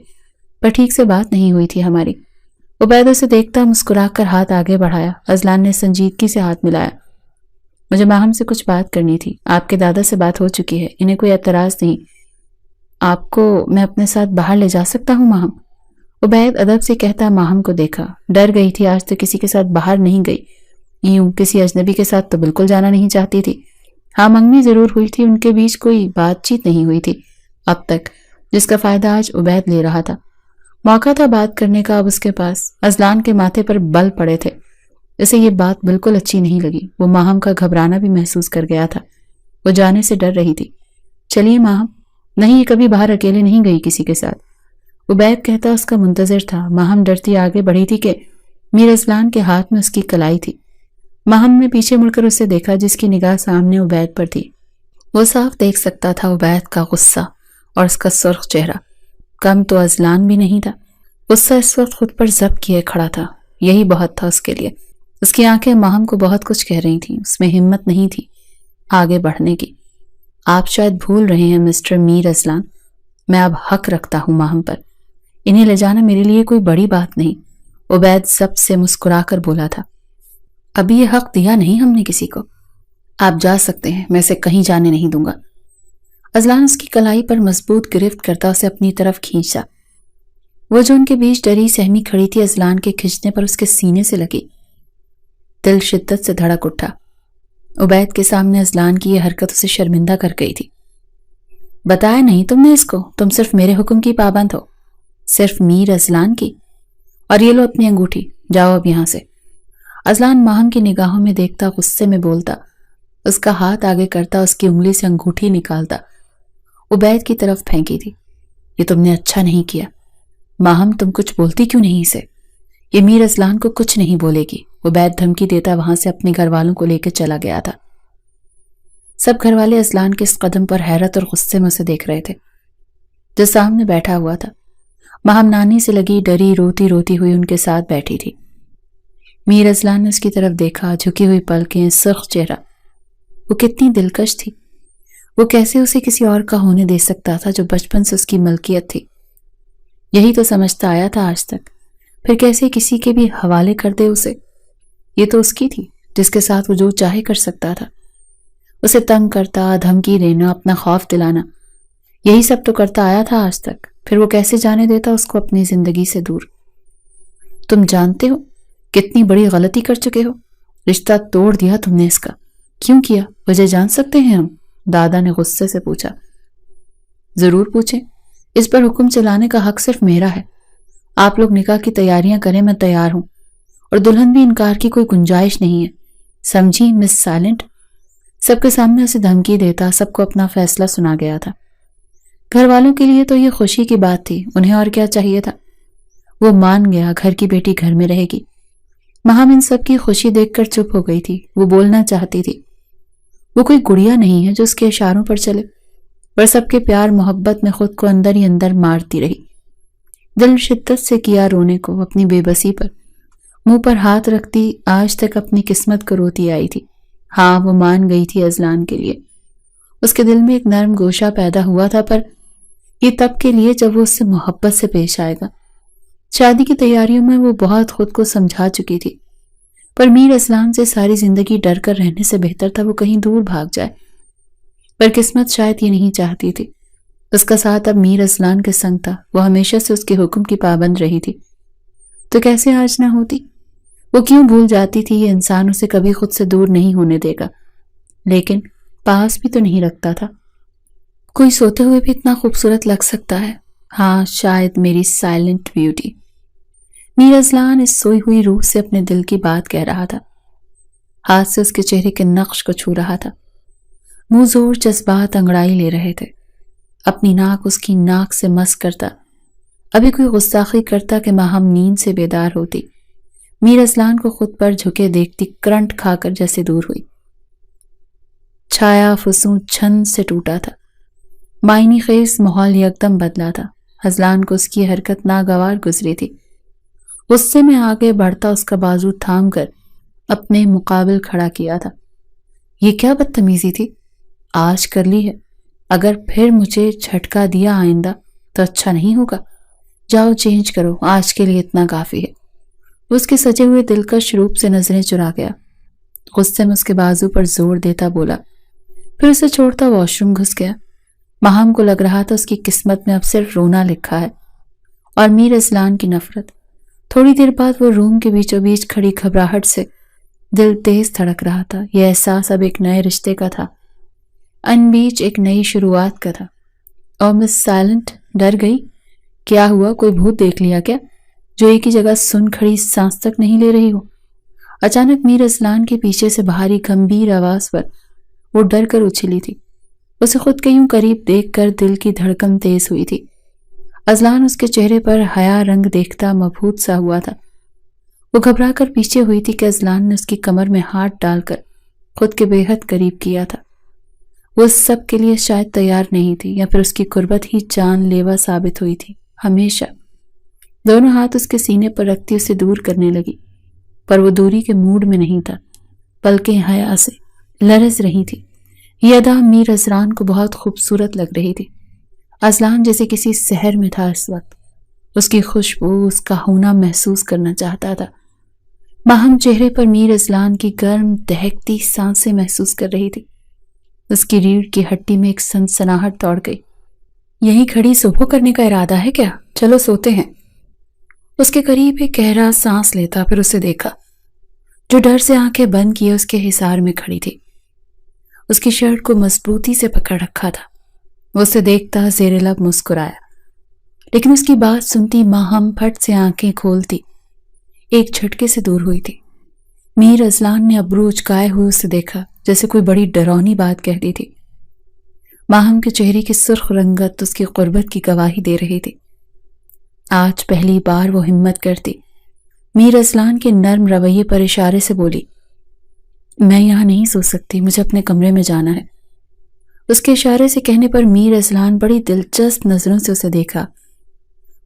پر ٹھیک سے بات نہیں ہوئی تھی ہماری. عبید اسے دیکھتا مسکرا کر ہاتھ آگے بڑھایا. اذلان نے سنجیدگی سے ہاتھ ملایا. مجھے ماہم سے کچھ بات کرنی تھی. آپ کے دادا سے بات ہو چکی ہے، انہیں کوئی اعتراض نہیں. آپ کو میں اپنے ساتھ باہر لے جا سکتا ہوں ماہم؟ عبید ادب سے کہتا ماہم کو دیکھا. ڈر گئی تھی، آج تک کسی کے ساتھ باہر نہیں گئی. یوں کسی اجنبی کے ساتھ تو بالکل جانا نہیں چاہتی تھی. ہاں منگنی ضرور ہوئی تھی، ان کے بیچ کوئی بات چیت نہیں ہوئی تھی اب تک، جس کا فائدہ آج عبید لے رہا تھا. موقع تھا بات کرنے کا اب اس کے پاس. اذلان کے ماتھے پر بل پڑے تھے. اسے یہ بات بالکل اچھی نہیں لگی. وہ ماہم کا گھبرانا بھی محسوس کر گیا تھا. وہ جانے سے ڈر رہی تھی. چلیے ماہم. نہیں، یہ کبھی باہر اکیلے نہیں گئی کسی کے ساتھ. عبید کہتا اس کا منتظر تھا. ماہم ڈرتی آگے بڑھی تھی کہ میر اذلان کے ہاتھ میں اس کی کلائی تھی. ماہم نے پیچھے مڑ کر اسے دیکھا، جس کی نگاہ سامنے عبید پر تھی. وہ صاف دیکھ سکتا تھا عبید کا غصہ اور اس کا سرخ چہرہ. کم تو اذلان بھی نہیں تھا. غصہ اس وقت خود پر ضبط کیے کھڑا تھا. یہی بہت تھا اس کے لیے. اس کی آنکھیں ماہم کو بہت کچھ کہہ رہی تھیں. اس میں ہمت نہیں تھی آگے بڑھنے کی. آپ شاید بھول رہے ہیں مسٹر میر اذلان، میں اب حق رکھتا ہوں ماہم پر. انہیں لے جانا میرے لیے کوئی بڑی بات نہیں. عبید سب سے مسکرا کر بولا تھا. ابھی یہ حق دیا نہیں ہم نے کسی کو. آپ جا سکتے ہیں، میں اسے کہیں جانے نہیں دوں گا. اذلان اس کی کلائی پر مضبوط گرفت کرتا اسے اپنی طرف کھینچا. وہ جو ان کے بیچ ڈری سہمی کھڑی تھی، اذلان کے کھنچنے پر اس کے سینے سے لگی. دل شدت سے دھڑک اٹھا. عبید کے سامنے اذلان کی یہ حرکت اسے شرمندہ کر گئی تھی. بتایا نہیں تم نے اس کو؟ تم صرف میرے حکم کی پابند ہو، صرف میر اذلان کی. اور یہ لو اپنی انگوٹھی، جاؤ اب یہاں سے. اذلان ماہم کی نگاہوں میں دیکھتا، غصے میں بولتا، اس کا ہاتھ آگے کرتا، اس کی انگلی سے انگوٹھی نکالتا. عبید کی طرف پھینکی تھی. یہ تم نے اچھا نہیں کیا. ماہم تم کچھ بولتی کیوں نہیں اسے؟ یہ میر اذلان کو کچھ نہیں بولے گی. عبید دھمکی دیتا وہاں سے اپنے گھر والوں کو لے کے چلا گیا تھا. سب گھر والے اذلان کے اس قدم پر حیرت اور غصے میں اسے دیکھ رہے تھے جو سامنے بیٹھا ہوا تھا. ماہم نانی سے لگی ڈری روتی روتی ہوئی ان کے ساتھ بیٹھی تھی. میر اذلان نے اس کی طرف دیکھا، جھکی ہوئی پلکیں، سرخ چہرہ. وہ کتنی دلکش تھی. وہ کیسے اسے کسی اور کا ہونے دے سکتا تھا جو بچپن سے اس کی ملکیت تھی. یہی تو سمجھتا آیا تھا آج تک. پھر کیسے کسی کے بھی حوالے کر دے اسے؟ یہ تو اس کی تھی جس کے ساتھ وہ جو چاہے کر سکتا تھا. اسے تنگ کرتا، دھمکی دینا، اپنا خوف دلانا، یہی سب تو کرتا آیا تھا آج تک. پھر وہ کیسے جانے دیتا اس کو اپنی زندگی سے دور؟ تم جانتے ہو کتنی بڑی غلطی کر چکے ہو. رشتہ توڑ دیا تم نے اس کا. کیوں کیا؟ وجہ جان سکتے ہیں ہم؟ دادا نے غصے سے پوچھا. ضرور پوچھیں. اس پر حکم چلانے کا حق صرف میرا ہے. آپ لوگ نکاح کی تیاریاں کریں، میں تیار ہوں. اور دلہن بھی انکار کی کوئی گنجائش نہیں ہے. سمجھی مس سائلنٹ؟ سب کے سامنے اسے دھمکی دیتا، سب کو اپنا فیصلہ سنا گیا تھا. گھر والوں کے لیے تو یہ خوشی کی بات تھی. انہیں اور کیا چاہیے تھا؟ وہ مان گیا، گھر کی بیٹی گھر میں رہے گی. ماہم ان سب کی خوشی دیکھ کر چپ ہو گئی تھی. وہ بولنا چاہتی تھی. وہ کوئی گڑیا نہیں ہے جو اس کے اشاروں پر چلے، پر سب کے پیار محبت میں خود کو اندر ہی اندر مارتی رہی. دل شدت سے کیا رونے کو اپنی بے بسی پر. منہ پر ہاتھ رکھتی آج تک اپنی قسمت کو روتی آئی تھی. ہاں وہ مان گئی تھی اذلان کے لیے. اس کے دل میں ایک نرم گوشہ پیدا ہوا تھا، پر یہ تب کے لیے جب وہ اس سے محبت سے پیش آئے گا. شادی کی تیاریوں میں وہ بہت خود کو سمجھا چکی تھی، پر میر اذلان سے ساری زندگی ڈر کر رہنے سے بہتر تھا وہ کہیں دور بھاگ جائے. پر قسمت شاید یہ نہیں چاہتی تھی. اس کا ساتھ اب میر اذلان کے سنگ تھا. وہ ہمیشہ سے اس کے حکم کی پابند رہی تھی. تو کیسے آج نہ ہوتی؟ وہ کیوں بھول جاتی تھی یہ انسان اسے کبھی خود سے دور نہیں ہونے دے گا، لیکن پاس بھی تو نہیں رکھتا تھا. کوئی سوتے ہوئے بھی اتنا خوبصورت لگ سکتا ہے. ہاں شاید میری سائلنٹ بیوٹی. میر اذلان اس سوئی ہوئی روح سے اپنے دل کی بات کہہ رہا تھا. ہاتھ سے اس کے چہرے کے نقش کو چھو رہا تھا. منہ زور جذبات انگڑائی لے رہے تھے. اپنی ناک اس کی ناک سے مس کرتا. ابھی کوئی گستاخی کرتا کہ ماہم نیند سے بیدار ہوتی. میر اذلان کو خود پر جھکے دیکھتی کرنٹ کھا کر جیسے دور ہوئی. چھایا فسوں چھن سے ٹوٹا تھا. معنی خیز ماحول یکدم بدلا تھا. اذلان کو اس کی حرکت ناگوار گزری تھی۔ غصے میں آگے بڑھتا اس کا بازو تھام کر اپنے مقابل کھڑا کیا تھا۔ یہ کیا بدتمیزی تھی؟ آج کر لی ہے، اگر پھر مجھے جھٹکا دیا آئندہ تو اچھا نہیں ہوگا۔ جاؤ چینج کرو، آج کے لیے اتنا کافی ہے۔ اس کے سجے ہوئے دلکش روپ سے نظریں چرا گیا۔ غصے میں اس کے بازو پر زور دیتا بولا، پھر اسے چھوڑتا واش روم گھس گیا۔ ماہم کو لگ رہا تھا اس کی قسمت میں اب صرف رونا لکھا ہے اور میر اذلان کی نفرت۔ تھوڑی دیر بعد وہ روم کے بیچوں بیچ کھڑی گھبراہٹ سے دل تیز دھڑک رہا تھا۔ یہ احساس اب ایک نئے رشتے کا تھا، ان بیچ ایک نئی شروعات کا تھا۔ اور مس سائلنٹ ڈر گئی۔ کیا ہوا؟ کوئی بھوت دیکھ لیا کیا جو ایک ہی جگہ سن کھڑی سانس تک نہیں لے رہی ہو؟ اچانک میر اذلان کے پیچھے سے بھاری گمبھیر آواز پر وہ ڈر کر اچھلی تھی۔ اسے خود کے یوں قریب دیکھ کر دل کی دھڑکن تیز ہوئی تھی۔ اذلان اس کے چہرے پر حیا رنگ دیکھتا مبہوت سا ہوا تھا۔ وہ گھبرا کر پیچھے ہوئی تھی کہ اذلان نے اس کی کمر میں ہاتھ ڈال کر خود کے بے حد قریب کیا تھا۔ وہ اس سب کے لیے شاید تیار نہیں تھی، یا پھر اس کی قربت ہی جان لیوا ثابت ہوئی تھی۔ ہمیشہ دونوں ہاتھ اس کے سینے پر رکھتی اسے دور کرنے لگی، پر وہ دوری کے موڈ میں نہیں تھا، بلکہ حیا سے لرز رہی تھی۔ یہ ادا میر اذلان کو بہت خوبصورت لگ رہی تھی۔ اذلان جیسے کسی سحر میں تھا اس وقت، اس کی خوشبو، اس کا ہونا محسوس کرنا چاہتا تھا۔ ماہم چہرے پر میر اذلان کی گرم دہکتی سانسیں محسوس کر رہی تھی۔ اس کی ریڑھ کی ہڈی میں ایک سنسناہٹ دوڑ گئی۔ یہیں کھڑی صبح کرنے کا ارادہ ہے کیا؟ چلو سوتے ہیں۔ اس کے قریب ایک گہرا سانس لیتا، پھر اسے دیکھا جو ڈر سے آنکھیں بند کیے اس کے حصار میں کھڑی تھی۔ اس کی شرٹ کو مضبوطی سے پکڑ رکھا تھا۔ وہ اسے دیکھتا زیر لب مسکرایا، لیکن اس کی بات سنتی ماہم پھٹ سے آنکھیں کھولتی ایک جھٹکے سے دور ہوئی تھی۔ میر اذلان نے ابرو اچکائے ہوئے اسے دیکھا، جیسے کوئی بڑی ڈرونی بات کہہ دی تھی۔ ماہم کے چہرے کی سرخ رنگت اس کی قربت کی گواہی دے رہی تھی۔ آج پہلی بار وہ ہمت کرتی میر اذلان کے نرم رویے پر اشارے سے بولی، میں یہاں نہیں سو سکتی، مجھے اپنے کمرے میں جانا ہے۔ اس کے اشارے سے کہنے پر میر اذلان بڑی دلچسپ نظروں سے اسے دیکھا۔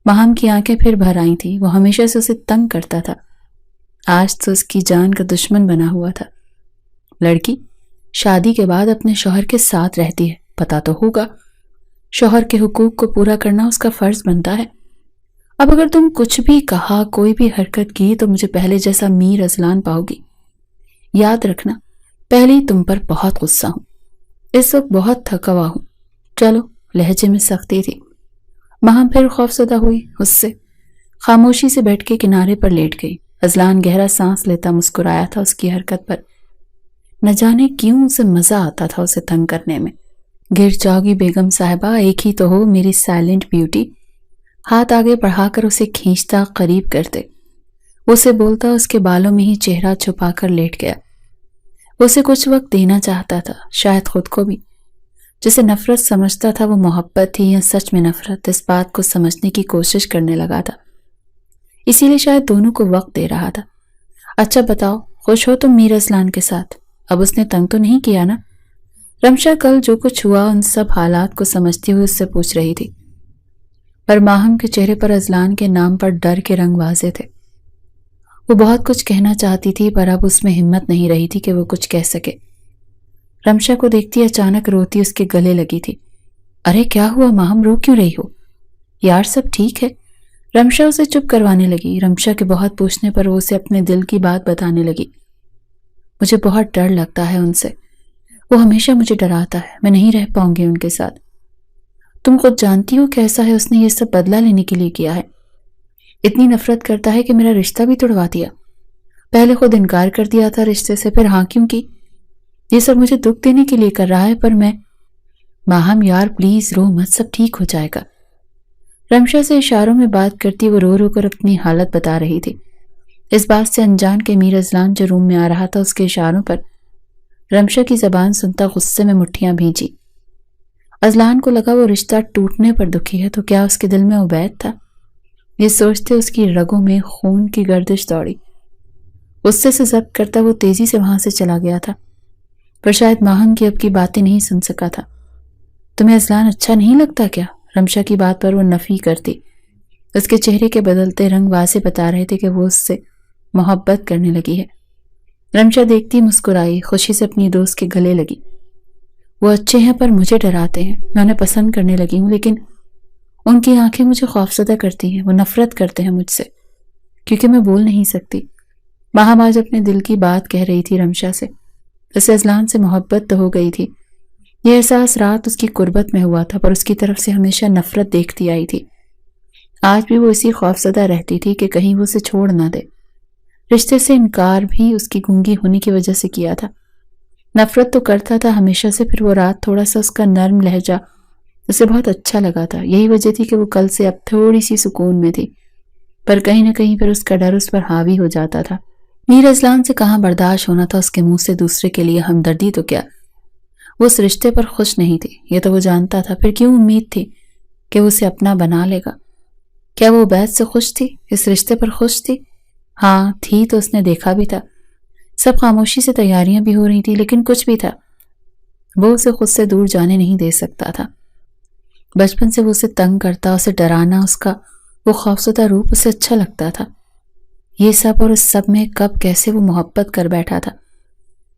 ماہم کی آنکھیں پھر بھر آئی تھیں۔ وہ ہمیشہ سے اسے تنگ کرتا تھا، آج تو اس کی جان کا دشمن بنا ہوا تھا۔ لڑکی شادی کے بعد اپنے شوہر کے ساتھ رہتی ہے، پتا تو ہوگا، شوہر کے حقوق کو پورا کرنا اس کا فرض بنتا ہے۔ اب اگر تم کچھ بھی کہا، کوئی بھی حرکت کی، تو مجھے پہلے جیسا میر اذلان پاؤ گی۔ یاد رکھنا، پہلے ہی تم پر بہت غصہ ہوں، اس وقت بہت تھکا ہوا ہوں۔ چلو، لہجے میں سختی تھی۔ ماہم پھر خوفزدہ ہوئی اس سے، خاموشی سے بیٹھ کے کنارے پر لیٹ گئی۔ اذلان گہرا سانس لیتا مسکرایا تھا اس کی حرکت پر۔ نہ جانے کیوں اسے مزہ آتا تھا اسے تنگ کرنے میں۔ گر جاؤ گی بیگم صاحبہ، ایک ہی تو ہو میری سائلنٹ بیوٹی۔ ہاتھ آگے بڑھا کر اسے کھینچتا قریب کرتے، اسے بولتا اس کے بالوں میں ہی چہرہ چھپا کر لیٹ گیا۔ اسے کچھ وقت دینا چاہتا تھا، شاید خود کو بھی۔ جسے نفرت سمجھتا تھا وہ محبت تھی یا سچ میں نفرت، اس بات کو سمجھنے کی کوشش کرنے لگا تھا، اسی لیے شاید دونوں کو وقت دے رہا تھا۔ اچھا بتاؤ، خوش ہو تم میر اذلان کے ساتھ؟ اب اس نے تنگ تو نہیں کیا نا؟ رمشا کل جو کچھ ہوا ان سب حالات کو سمجھتی ہوئے اس سے پوچھ رہی تھی، پر ماہم کے چہرے پر اذلان کے نام پر ڈر کے رنگ واضح تھے۔ وہ بہت کچھ کہنا چاہتی تھی، پر اب اس میں ہمت نہیں رہی تھی کہ وہ کچھ کہہ سکے۔ رمشا کو دیکھتی اچانک روتی اس کے گلے لگی تھی۔ ارے کیا ہوا ماہم، رو کیوں رہی ہو؟ یار سب ٹھیک ہے۔ رمشا اسے چپ کروانے لگی۔ رمشا کے بہت پوچھنے پر وہ اسے اپنے دل کی بات بتانے لگی۔ مجھے بہت ڈر لگتا ہے ان سے، وہ ہمیشہ مجھے ڈراتا ہے، میں نہیں رہ پاؤں گی ان کے ساتھ۔ تم خود جانتی ہو کیسا ہے، اس نے یہ سب بدلہ لینے کے لیے کیا ہے۔ اتنی نفرت کرتا ہے کہ میرا رشتہ بھی توڑوا دیا۔ پہلے خود انکار کر دیا تھا رشتے سے، پھر ہاں کیوں کی۔ یہ سب مجھے دکھ دینے کے لیے کر رہا ہے، پر میں… ماہم یار پلیز رو مت، سب ٹھیک ہو جائے گا۔ رمشا سے اشاروں میں بات کرتی وہ رو رو کر اپنی حالت بتا رہی تھی۔ اس بات سے انجان کے میر اذلان جو روم میں آ رہا تھا، اس کے اشاروں پر رمشا کی زبان سنتا غصے میں مٹھیاں بھینچی۔ اذلان کو لگا وہ رشتہ ٹوٹنے پر دکھی ہے، تو کیا اس کے دل میں عبید تھا؟ یہ سوچتے اس کی رگوں میں خون کی گردش دوڑی۔ غصے سے ضبط کرتا وہ تیزی سے وہاں سے چلا گیا تھا، پر شاید ماہم کی اب کی باتیں نہیں سن سکا تھا۔ تمہیں اذلان اچھا نہیں لگتا کیا؟ رمشا کی بات پر وہ نفی کرتی۔ اس کے چہرے کے بدلتے رنگ واضح بتا رہے تھے کہ وہ اس سے محبت کرنے لگی ہے۔ رمشا دیکھتی مسکرائی، خوشی سے اپنی دوست کے گلے لگی۔ وہ اچھے ہیں پر مجھے ڈراتے ہیں، میں انہیں پسند کرنے لگی ہوں لیکن ان کی آنکھیں مجھے خوفزدہ کرتی ہیں، وہ نفرت کرتے ہیں مجھ سے کیونکہ میں بول نہیں سکتی۔ ماہم آج اپنے دل کی بات کہہ رہی تھی رمشا سے۔ اسے اذلان سے محبت تو ہو گئی تھی، یہ احساس رات اس کی قربت میں ہوا تھا، پر اس کی طرف سے ہمیشہ نفرت دیکھتی آئی تھی۔ آج بھی وہ اسی خوفزدہ رہتی تھی کہ کہیں وہ اسے چھوڑ نہ دے۔ رشتے سے انکار بھی اس کی گونگی ہونے کی وجہ سے کیا تھا۔ نفرت تو کرتا تھا ہمیشہ سے، پھر وہ رات تھوڑا سا اس کا نرم لہجہ اسے بہت اچھا لگا تھا۔ یہی وجہ تھی کہ وہ کل سے اب تھوڑی سی سکون میں تھی، پر کہیں نہ کہیں پھر اس کا ڈر اس پر حاوی ہو جاتا تھا۔ میر اذلان سے کہاں برداشت ہونا تھا اس کے منہ سے دوسرے کے لیے ہمدردی، تو کیا وہ اس رشتے پر خوش نہیں تھی؟ یہ تو وہ جانتا تھا، پھر کیوں امید تھی کہ وہ اسے اپنا بنا لے گا؟ کیا وہ عبید سے خوش تھی، اس رشتے پر خوش تھی؟ ہاں تھی، تو اس نے دیکھا بھی تھا، سب خاموشی سے تیاریاں بھی ہو رہی تھی، لیکن کچھ بھی تھا، وہ اسے خود سے دور جانے نہیں دے سکتا تھا۔ بچپن سے وہ اسے تنگ کرتا، اسے ڈرانا، اس کا وہ خوفزدہ روپ اسے اچھا لگتا تھا۔ یہ سب اور اس سب میں کب کیسے وہ محبت کر بیٹھا تھا۔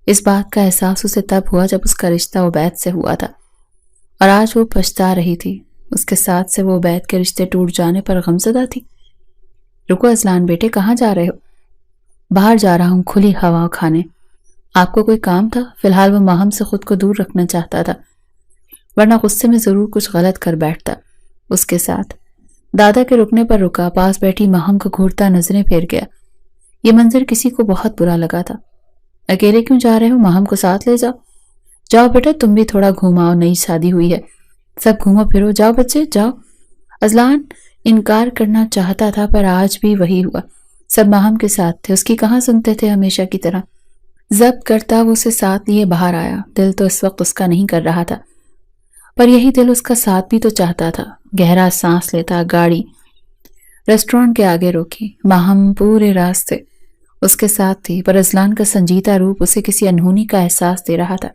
اس بات کا احساس اسے تب ہوا جب اس کا رشتہ عبید سے ہوا تھا، اور آج وہ پچھتا رہی تھی۔ اس کے ساتھ سے وہ عبید کے رشتے ٹوٹ جانے پر غمزدہ تھی۔ رکو اذلان بیٹے، کہاں جا رہے ہو؟ باہر جا رہا ہوں کھلی ہوا کھانے۔ آپ کو کوئی کام تھا؟ فی الحال وہ ماہم سے خود کو دور رکھنا چاہتا تھا، ورنہ غصے میں ضرور کچھ غلط کر بیٹھتا۔ اس کے ساتھ دادا کے رکنے پر رکا، پاس بیٹھی ماہم کو گھورتا نظریں پھیر گیا۔ یہ منظر کسی کو بہت برا لگا تھا۔ اکیلے کیوں جا رہے ہو؟ ماہم کو ساتھ لے جاؤ۔ جاؤ بیٹا، تم بھی تھوڑا گھوماؤ، نئی شادی ہوئی ہے، سب گھومو پھرو، جاؤ بچے جاؤ۔ اذلان انکار کرنا چاہتا تھا، پر آج بھی وہی ہوا۔ سب ماہم کے ساتھ تھے، اس کی کہاں سنتے تھے ہمیشہ کی طرح۔ ضبط کرتا وہ اسے ساتھ لیے باہر آیا۔ دل تو اس وقت اس کا نہیں کر رہا تھا، پر یہی دل اس کا ساتھ بھی تو چاہتا تھا۔ گہرا سانس لیتا گاڑی ریسٹورنٹ کے آگے روکی۔ ماہم پورے راستے اس کے ساتھ تھی، پر اذلان کا سنجیدہ روپ اسے کسی انہونی کا احساس دے رہا تھا۔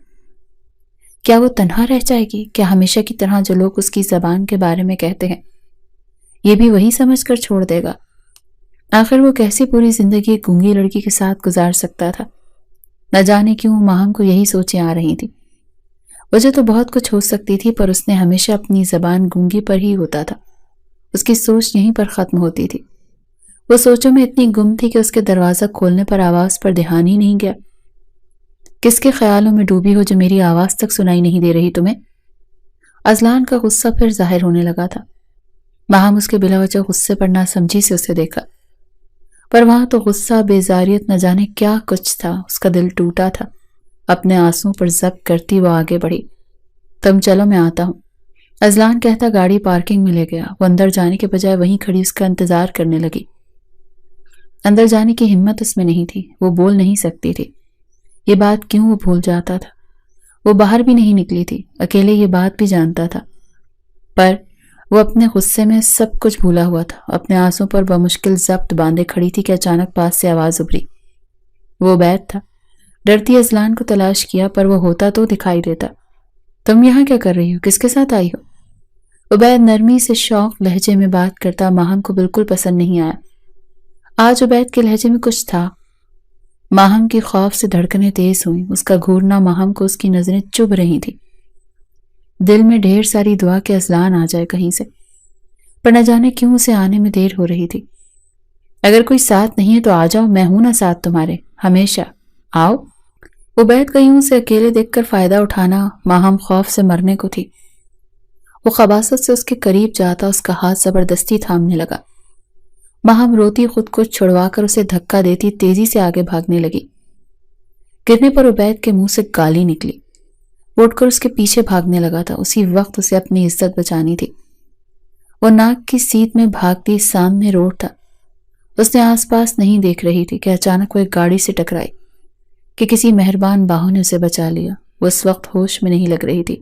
کیا وہ تنہا رہ جائے گی؟ کیا ہمیشہ کی طرح جو لوگ اس کی زبان کے بارے میں کہتے ہیں یہ بھی وہی سمجھ کر چھوڑ دے گا؟ آخر وہ کیسی پوری زندگی ایک گونگی لڑکی کے ساتھ گزار سکتا تھا؟ نہ جانے کیوں ماہم کو یہی سوچیں آ رہی تھی۔ وجہ تو بہت کچھ ہو سکتی تھی، پر اس نے ہمیشہ اپنی زبان گونگی پر ہی ہوتا تھا۔ اس کی سوچ یہیں پر ختم ہوتی تھی۔ وہ سوچوں میں اتنی گم تھی کہ اس کے دروازہ کھولنے پر آواز پر دھیان ہی نہیں گیا۔ کس کے خیالوں میں ڈوبی ہو جو میری آواز تک سنائی نہیں دے رہی تمہیں؟ اذلان کا غصہ پھر ظاہر ہونے لگا تھا۔ ماہم اس کے بلا وجہ غصے پر ناسمجھی سے اسے دیکھا، پر وہاں تو غصہ، بیزاریت، نہ جانے کیا کچھ تھا۔ اس کا دل ٹوٹا تھا۔ اپنے آنسوں پر ضبط کرتی وہ آگے بڑھی۔ تم چلو، میں آتا ہوں، اذلان کہتا گاڑی پارکنگ میں لے گیا۔ وہ اندر جانے کے بجائے وہیں کھڑی اس کا انتظار کرنے لگی۔ اندر جانے کی ہمت اس میں نہیں تھی، وہ بول نہیں سکتی تھی۔ یہ بات کیوں وہ بھول جاتا تھا؟ وہ باہر بھی نہیں نکلی تھی، اکیلے یہ بات بھی جانتا تھا، پر وہ اپنے غصے میں سب کچھ بھولا ہوا تھا۔ اپنے آنسوں پر بمشکل ضبط باندھے کھڑی تھی کہ اچانک پاس سے آواز ابھری۔ وہ عبید تھا۔ ڈرتی اذلان کو تلاش کیا، پر وہ ہوتا تو دکھائی دیتا۔ تم یہاں کیا کر رہی ہو؟ کس کے ساتھ آئی ہو؟ عبید نرمی سے شوق لہجے میں بات کرتا ماہم کو بالکل پسند نہیں آیا۔ آج عبید کے لہجے میں کچھ تھا۔ ماہم کی خوف سے دھڑکنیں تیز ہوئیں، اس کا گھورنا ماہم کو اس کی نظریں چبھ رہی تھی۔ دل میں ڈھیر ساری دعا کہ اذلان آ جائے کہیں سے، پر نہ جانے کیوں اسے آنے میں دیر ہو رہی تھی۔ اگر کوئی ساتھ نہیں ہے تو آ جاؤ، میں ہوں نا ساتھ تمہارے، ہمیشہ آؤ۔ عبید کا یوں سے اکیلے دیکھ کر فائدہ اٹھانا ماہم خوف سے مرنے کو تھی۔ وہ خباثت سے اس کے قریب جاتا، اس کا ہاتھ زبردستی تھامنے لگا۔ ماہم روتی خود کو چھڑوا کر اسے دھکا دیتی تیزی سے آگے بھاگنے لگی۔ گرنے پر عبید کے منہ سے گالی نکلی۔ وہ اٹھ کر اس کے پیچھے بھاگنے لگا تھا۔ اسی وقت اسے اپنی عزت بچانی تھی۔ وہ ناک کی سیٹ میں بھاگتی، سامنے روڈ تھا، اس نے آس پاس نہیں دیکھ رہی تھی کہ اچانک وہ ایک گاڑی سے ٹکرائی کہ کسی مہربان باہو نے اسے بچا لیا۔ وہ اس وقت ہوش میں نہیں لگ رہی تھی،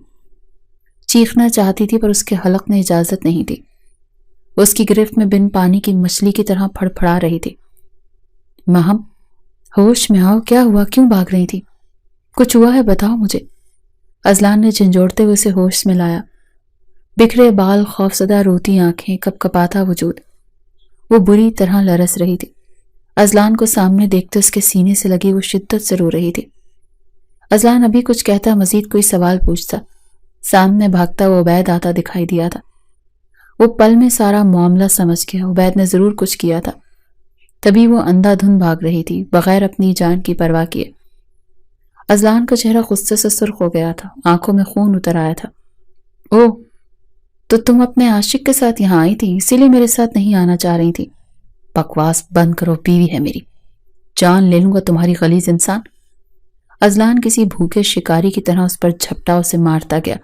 چیخنا چاہتی تھی پر اس کے حلق نے اجازت نہیں دی۔ وہ اس کی گرفت میں بن پانی کی مچھلی کی طرح پھڑ پھڑا رہی تھی۔ ماہم، ہوش میں آؤ، کیا ہوا؟ کیوں بھاگ رہی تھی؟ کچھ ہوا ہے؟ بتاؤ مجھے۔ اذلان نے جھنجھوڑتے ہوئے اسے ہوش میں لایا۔ بکھرے بال، خوفزدہ روتی آنکھیں، کپکپاتا وجود، وہ بری طرح لرز رہی تھی۔ اذلان کو سامنے دیکھتے اس کے سینے سے لگی وہ شدت سے رو رہی تھی۔ اذلان ابھی کچھ کہتا، مزید کوئی سوال پوچھتا، سامنے بھاگتا وہ عبید آتا دکھائی دیا تھا۔ وہ پل میں سارا معاملہ سمجھ گیا، عبید نے ضرور کچھ کیا تھا، تبھی وہ اندھا دھند بھاگ رہی تھی بغیر اپنی جان کی پرواہ کیے۔ اذلان کا چہرہ غصے سے سرخ ہو گیا تھا، آنکھوں میں خون اتر آیا تھا۔ اوہ، تو تم اپنے عاشق کے ساتھ یہاں آئی تھی، اسی لیے میرے ساتھ نہیں آنا چاہ رہی تھی؟ بکواس بند کرو، بیوی ہے میری، جان لے لوں گا تمہاری غلیظ انسان۔ اذلان کسی بھوکے شکاری کی طرح اس پر جھپٹا، اسے مارتا گیا۔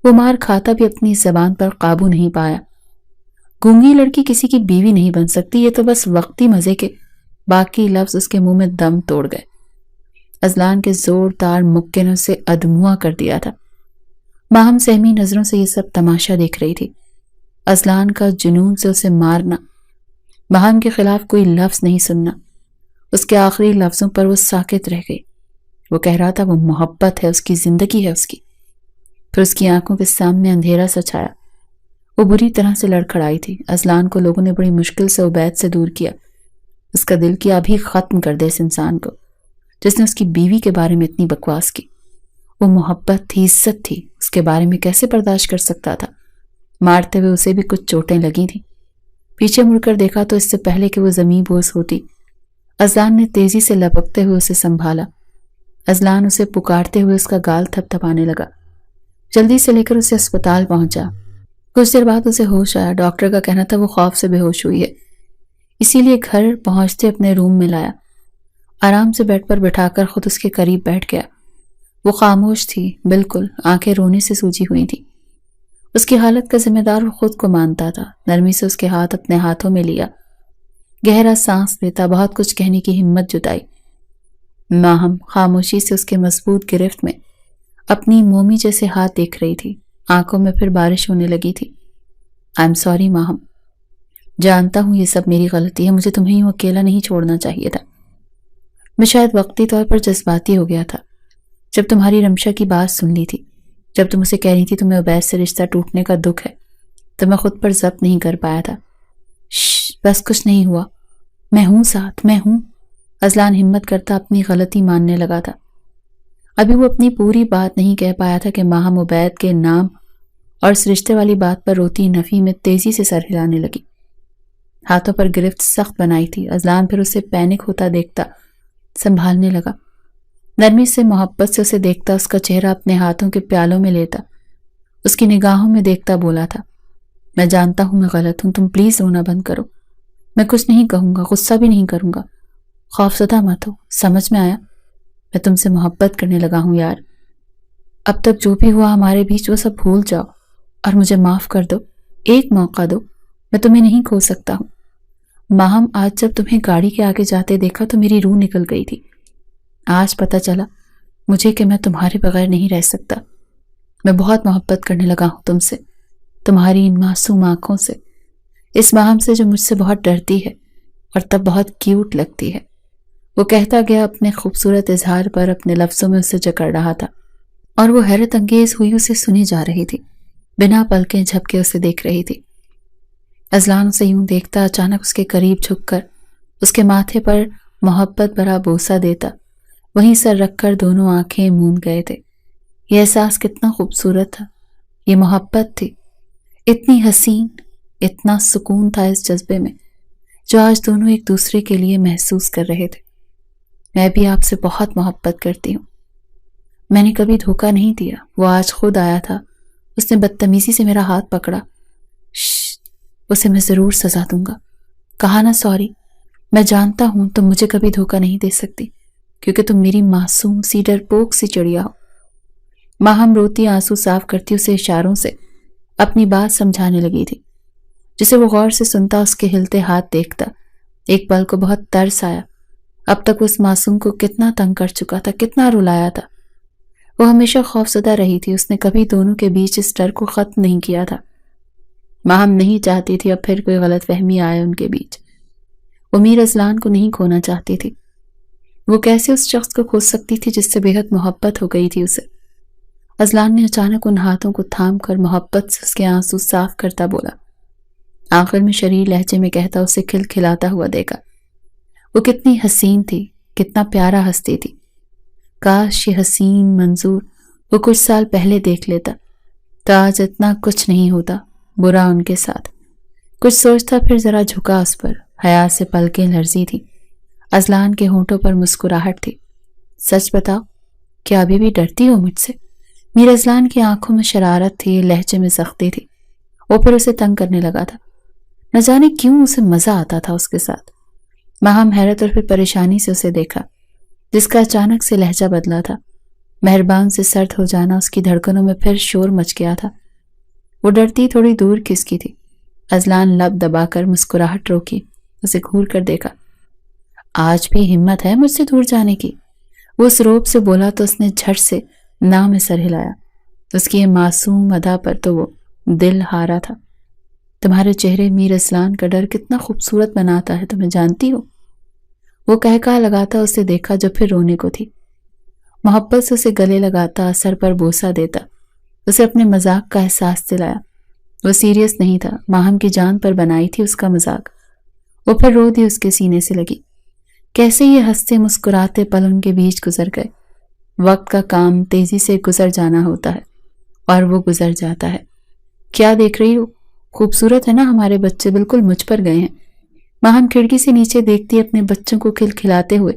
وہ مار کھاتا بھی اپنی زبان پر قابو نہیں پایا۔ گونگی لڑکی کسی کی بیوی نہیں بن سکتی، یہ تو بس وقتی مزے کے۔ باقی لفظ اس کے منہ میں دم توڑ گئے۔ اذلان کے زوردار مکے نے اسے ادموا کر دیا تھا۔ ماہم سہمی نظروں سے یہ سب تماشا دیکھ رہی تھی۔ اذلان کا جنون سے اسے مارنا، ماہم کے خلاف کوئی لفظ نہیں سننا، اس کے آخری لفظوں پر وہ ساکت رہ گئی۔ وہ کہہ رہا تھا وہ محبت ہے، اس کی زندگی ہے اس کی۔ پھر اس کی آنکھوں کے سامنے اندھیرا سا چھایا۔ وہ بری طرح سے لڑکھڑائی تھی۔ اذلان کو لوگوں نے بڑی مشکل سے عبید سے دور کیا۔ اس کا دل کیا ابھی ختم کر دے اس انسان کو جس نے اس کی بیوی کے بارے میں اتنی بکواس کی۔ وہ محبت تھی، عزت تھی، اس کے بارے میں کیسے برداشت کر سکتا تھا؟ مارتے ہوئے اسے بھی کچھ چوٹیں لگی تھیں۔ پیچھے مڑ کر دیکھا تو اس سے پہلے کہ وہ زمین بوس ہوتی، اذلان نے تیزی سے لپکتے ہوئے اسے سنبھالا۔ اذلان اسے پکارتے ہوئے اس کا گال تھپ تھپانے لگا، جلدی سے لے کر اسے اسپتال پہنچا۔ کچھ دیر بعد اسے ہوش آیا۔ ڈاکٹر کا کہنا تھا وہ خوف سے بے ہوش ہوئی ہے، اسی لیے گھر پہنچتے اپنے روم میں لایا۔ آرام سے بیڈ پر بٹھا کر خود اس کے قریب بیٹھ گیا۔ وہ خاموش تھی، بالکل، آنکھیں رونے سے سوجی ہوئی تھی۔ اس کی حالت کا ذمہ دار وہ خود کو مانتا تھا۔ نرمی سے اس کے ہاتھ اپنے ہاتھوں میں لیا، گہرا سانس لیتا، بہت کچھ کہنے کی ہمت جٹائی۔ ماہم خاموشی سے اس کے مضبوط گرفت میں اپنی مومی جیسے ہاتھ دیکھ رہی تھی۔ آنکھوں میں پھر بارش ہونے لگی تھی۔ آئی ایم سوری ماہم، جانتا ہوں یہ سب میری غلطی ہے، مجھے تمہیں یوں اکیلا نہیں چھوڑنا چاہیے تھا۔ میں شاید وقتی طور پر جذباتی ہو گیا تھا۔ جب تمہاری رمشا کی بات سن لی تھی، جب تم اسے کہہ رہی تھی تمہیں عبید سے رشتہ ٹوٹنے کا دکھ ہے، تو میں خود پر ضبط نہیں کر پایا تھا۔ بس کچھ نہیں ہوا، میں ہوں ساتھ، میں ہوں۔ اذلان ہمت کرتا اپنی غلطی ماننے لگا تھا۔ ابھی وہ اپنی پوری بات نہیں کہہ پایا تھا کہ ماہم عبید کے نام اور اس رشتے والی بات پر روتی نفی میں تیزی سے سر ہلانے لگی۔ ہاتھوں پر گرفت سخت بنائی تھی۔ اذلان پھر اسے پینک ہوتا دیکھتا سنبھالنے لگا، نرمی سے محبت سے اسے دیکھتا، اس کا چہرہ اپنے ہاتھوں کے پیالوں میں لیتا، اس کی نگاہوں میں دیکھتا بولا تھا، میں جانتا ہوں میں غلط ہوں، تم پلیز رونا بند کرو، میں کچھ نہیں کہوں گا، غصہ بھی نہیں کروں گا، خوفزدہ مت ہو، سمجھ میں آیا؟ میں تم سے محبت کرنے لگا ہوں یار، اب تک جو بھی ہوا ہمارے بیچ وہ سب بھول جاؤ اور مجھے معاف کر دو، ایک موقع دو، میں تمہیں نہیں کھو سکتا ہوں۔ ماہم آج جب تمہیں گاڑی کے آگے جاتے دیکھا تو میری روح نکل گئی تھی۔ آج پتہ چلا مجھے کہ میں تمہارے بغیر نہیں رہ سکتا۔ میں بہت محبت کرنے لگا ہوں تم سے، تمہاری ان معصوم آنکھوں سے، اس ماہم سے جو مجھ سے بہت ڈرتی ہے اور تب بہت کیوٹ لگتی ہے۔ وہ کہتا گیا، اپنے خوبصورت اظہار پر اپنے لفظوں میں اسے جکڑ رہا تھا، اور وہ حیرت انگیز ہوئی اسے سنی جا رہی تھی، بنا پلکیں جھپکے اسے دیکھ رہی تھی۔ اذلان اسے یوں دیکھتا، اچانک اس کے قریب جھک کر اس کے ماتھے پر محبت بھرا بوسہ دیتا، وہیں سر رکھ کر دونوں آنکھیں موند گئے تھے۔ یہ احساس کتنا خوبصورت تھا، یہ محبت تھی، اتنی حسین، اتنا سکون تھا اس جذبے میں جو آج دونوں ایک دوسرے کے لیے محسوس کر رہے تھے۔ میں بھی آپ سے بہت محبت کرتی ہوں، میں نے کبھی دھوکہ نہیں دیا، وہ آج خود آیا تھا، اس نے بدتمیزی سے میرا ہاتھ پکڑا، اسے میں ضرور سزا دوں گا، کہا نا سوری، میں جانتا ہوں تم مجھے کبھی دھوکہ نہیں دے سکتی کیونکہ تم میری معصوم سی ڈرپوک سی چڑیا ہو۔ ماہم روتی آنسو صاف کرتی اسے اشاروں سے اپنی بات سمجھانے لگی تھی، جسے وہ غور سے سنتا، اس کے ہلتے ہاتھ دیکھتا۔ ایک پل کو بہت ترس آیا، اب تک اس معصوم کو کتنا تنگ کر چکا تھا، کتنا رلایا تھا۔ وہ ہمیشہ خوفزدہ رہی تھی، اس نے کبھی دونوں کے بیچ اس ڈر کو ختم نہیں کیا تھا۔ ماہم نہیں چاہتی تھی اب پھر کوئی غلط فہمی آئے ان کے بیچ۔ وہ میر اذلان کو نہیں کھونا چاہتی تھی۔ وہ کیسے اس شخص کو کھو سکتی تھی جس سے بے حد محبت ہو گئی تھی اسے؟ ازلان نے اچانک ان ہاتھوں کو تھام کر محبت سے اس کے آنسو صاف کرتا بولا، آخر میں شریر لہجے میں کہتا اسے کھلکھلاتا ہوا دیکھا۔ وہ کتنی حسین تھی، کتنا پیارا ہستی تھی۔ کاش یہ حسین منظور وہ کچھ سال پہلے دیکھ لیتا تو آج اتنا کچھ نہیں ہوتا برا ان کے ساتھ۔ کچھ سوچتا پھر ذرا جھکا اس پر، حیا سے پلکیں لرزی تھی، ازلان کے ہونٹوں پر مسکراہٹ تھی۔ سچ بتاؤ، کیا ابھی بھی ڈرتی ہو مجھ سے؟ میر ازلان کی آنکھوں میں شرارت تھی، لہجے میں سختی تھی۔ وہ پھر اسے تنگ کرنے لگا تھا، نہ جانے کیوں اسے مزہ آتا تھا اس کے ساتھ۔ ماہم حیرت اور پھر پریشانی سے اسے دیکھا، جس کا اچانک سے لہجہ بدلا تھا۔ مہربان سے سرد ہو جانا اس کی دھڑکنوں میں پھر شور مچ گیا تھا۔ وہ ڈرتی تھوڑی دور کھسکی تھی۔ ازلان لب دبا کر مسکراہٹ روکی، اسے گھور کر دیکھا۔ آج بھی ہمت ہے مجھ سے دور جانے کی؟ وہ اس روب سے بولا تو اس نے جھٹ سے نہ میں سر ہلایا۔ اس کی یہ معصوم ادا پر تو وہ دل ہارا تھا۔ تمہارے چہرے میر ازلان کا ڈر کتنا خوبصورت بناتا ہے، تمہیں جانتی ہو؟ وہ کہکہا لگاتا اسے دیکھا جو پھر رونے کو تھی۔ محبت سے اسے گلے لگاتا، سر پر بوسہ دیتا، اسے اپنے مذاق کا احساس دلایا۔ وہ سیریس نہیں تھا، ماہم کی جان پر بنائی تھی اس کا مذاق۔ وہ پھر رو دی اس کے سینے سے لگی۔ کیسے یہ ہنستے مسکراتے پل ان کے بیچ گزر گئے۔ وقت کا کام تیزی سے گزر جانا ہوتا ہے اور وہ گزر جاتا ہے۔ کیا دیکھ رہی ہو؟ خوبصورت ہے نا ہمارے بچے، بالکل مجھ پر گئے ہیں۔ ماہم کھڑکی سے نیچے دیکھتی اپنے بچوں کو کھلکھلاتے ہوئے۔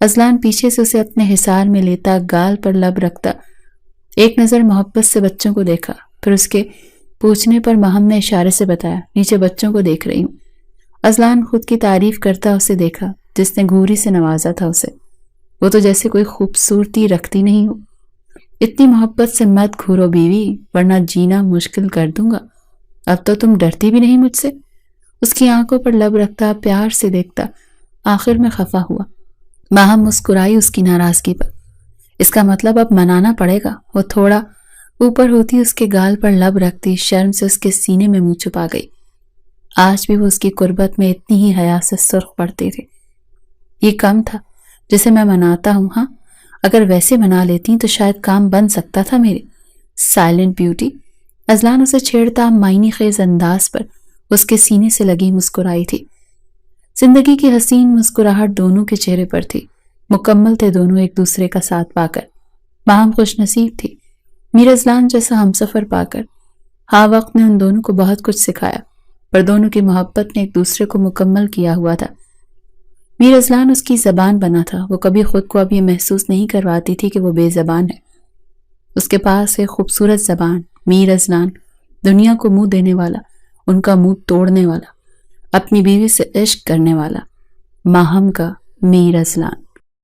ازلان پیچھے سے اسے اپنے حصار میں لیتا، گال پر لب رکھتا، ایک نظر محبت سے بچوں کو دیکھا، پھر اس کے پوچھنے پر ماہم نے اشارے سے بتایا، نیچے بچوں کو دیکھ رہی ہوں۔ ازلان خود کی تعریف کرتا اسے دیکھا، جس نے گھوری سے نوازا تھا اسے۔ وہ تو جیسے کوئی خوبصورتی رکھتی نہیں ہو۔ اتنی محبت سے مت گھورو بیوی، ورنہ جینا مشکل کر دوں گا۔ اب تو تم ڈرتی بھی نہیں مجھ سے۔ اس کی آنکھوں پر لب رکھتا، پیار سے دیکھتا، آخر میں خفا ہوا۔ ماہم مسکرائی اس کی ناراضگی پر۔ اس کا مطلب اب منانا پڑے گا۔ وہ تھوڑا اوپر ہوتی، اس کے گال پر لب رکھتی، شرم سے اس کے سینے میں منہ چھپا گئی۔ آج بھی وہ اس کی قربت میں اتنی ہی حیا سے سرخ پڑتے تھے۔ یہ کم تھا جسے میں مناتا ہوں، ہاں اگر ویسے منا لیتی تو شاید کام بن سکتا تھا میرے۔ Silent beauty. ازلان اسے چھیڑتا معنی خیز انداز پر اس کے سینے سے لگی مسکرائی تھی۔ زندگی کی حسین مسکراہٹ دونوں کے چہرے پر تھی، مکمل تھے دونوں ایک دوسرے کا ساتھ پا کر۔ ماہم خوش نصیب تھی میر ازلان جیسا ہمسفر پا کر۔ ہاں وقت نے ان دونوں کو بہت کچھ سکھایا، پر دونوں کی محبت نے ایک دوسرے کو مکمل کیا ہوا تھا۔ میر ازلان اس کی زبان بنا تھا، وہ کبھی خود کو اب یہ محسوس نہیں کرواتی تھی کہ وہ بے زبان ہے۔ اس کے پاس ایک خوبصورت زبان، میر ازلان، دنیا کو منہ دینے والا، ان کا منہ توڑنے والا، اپنی بیوی سے عشق کرنے والا، ماہم کا میر ازلان۔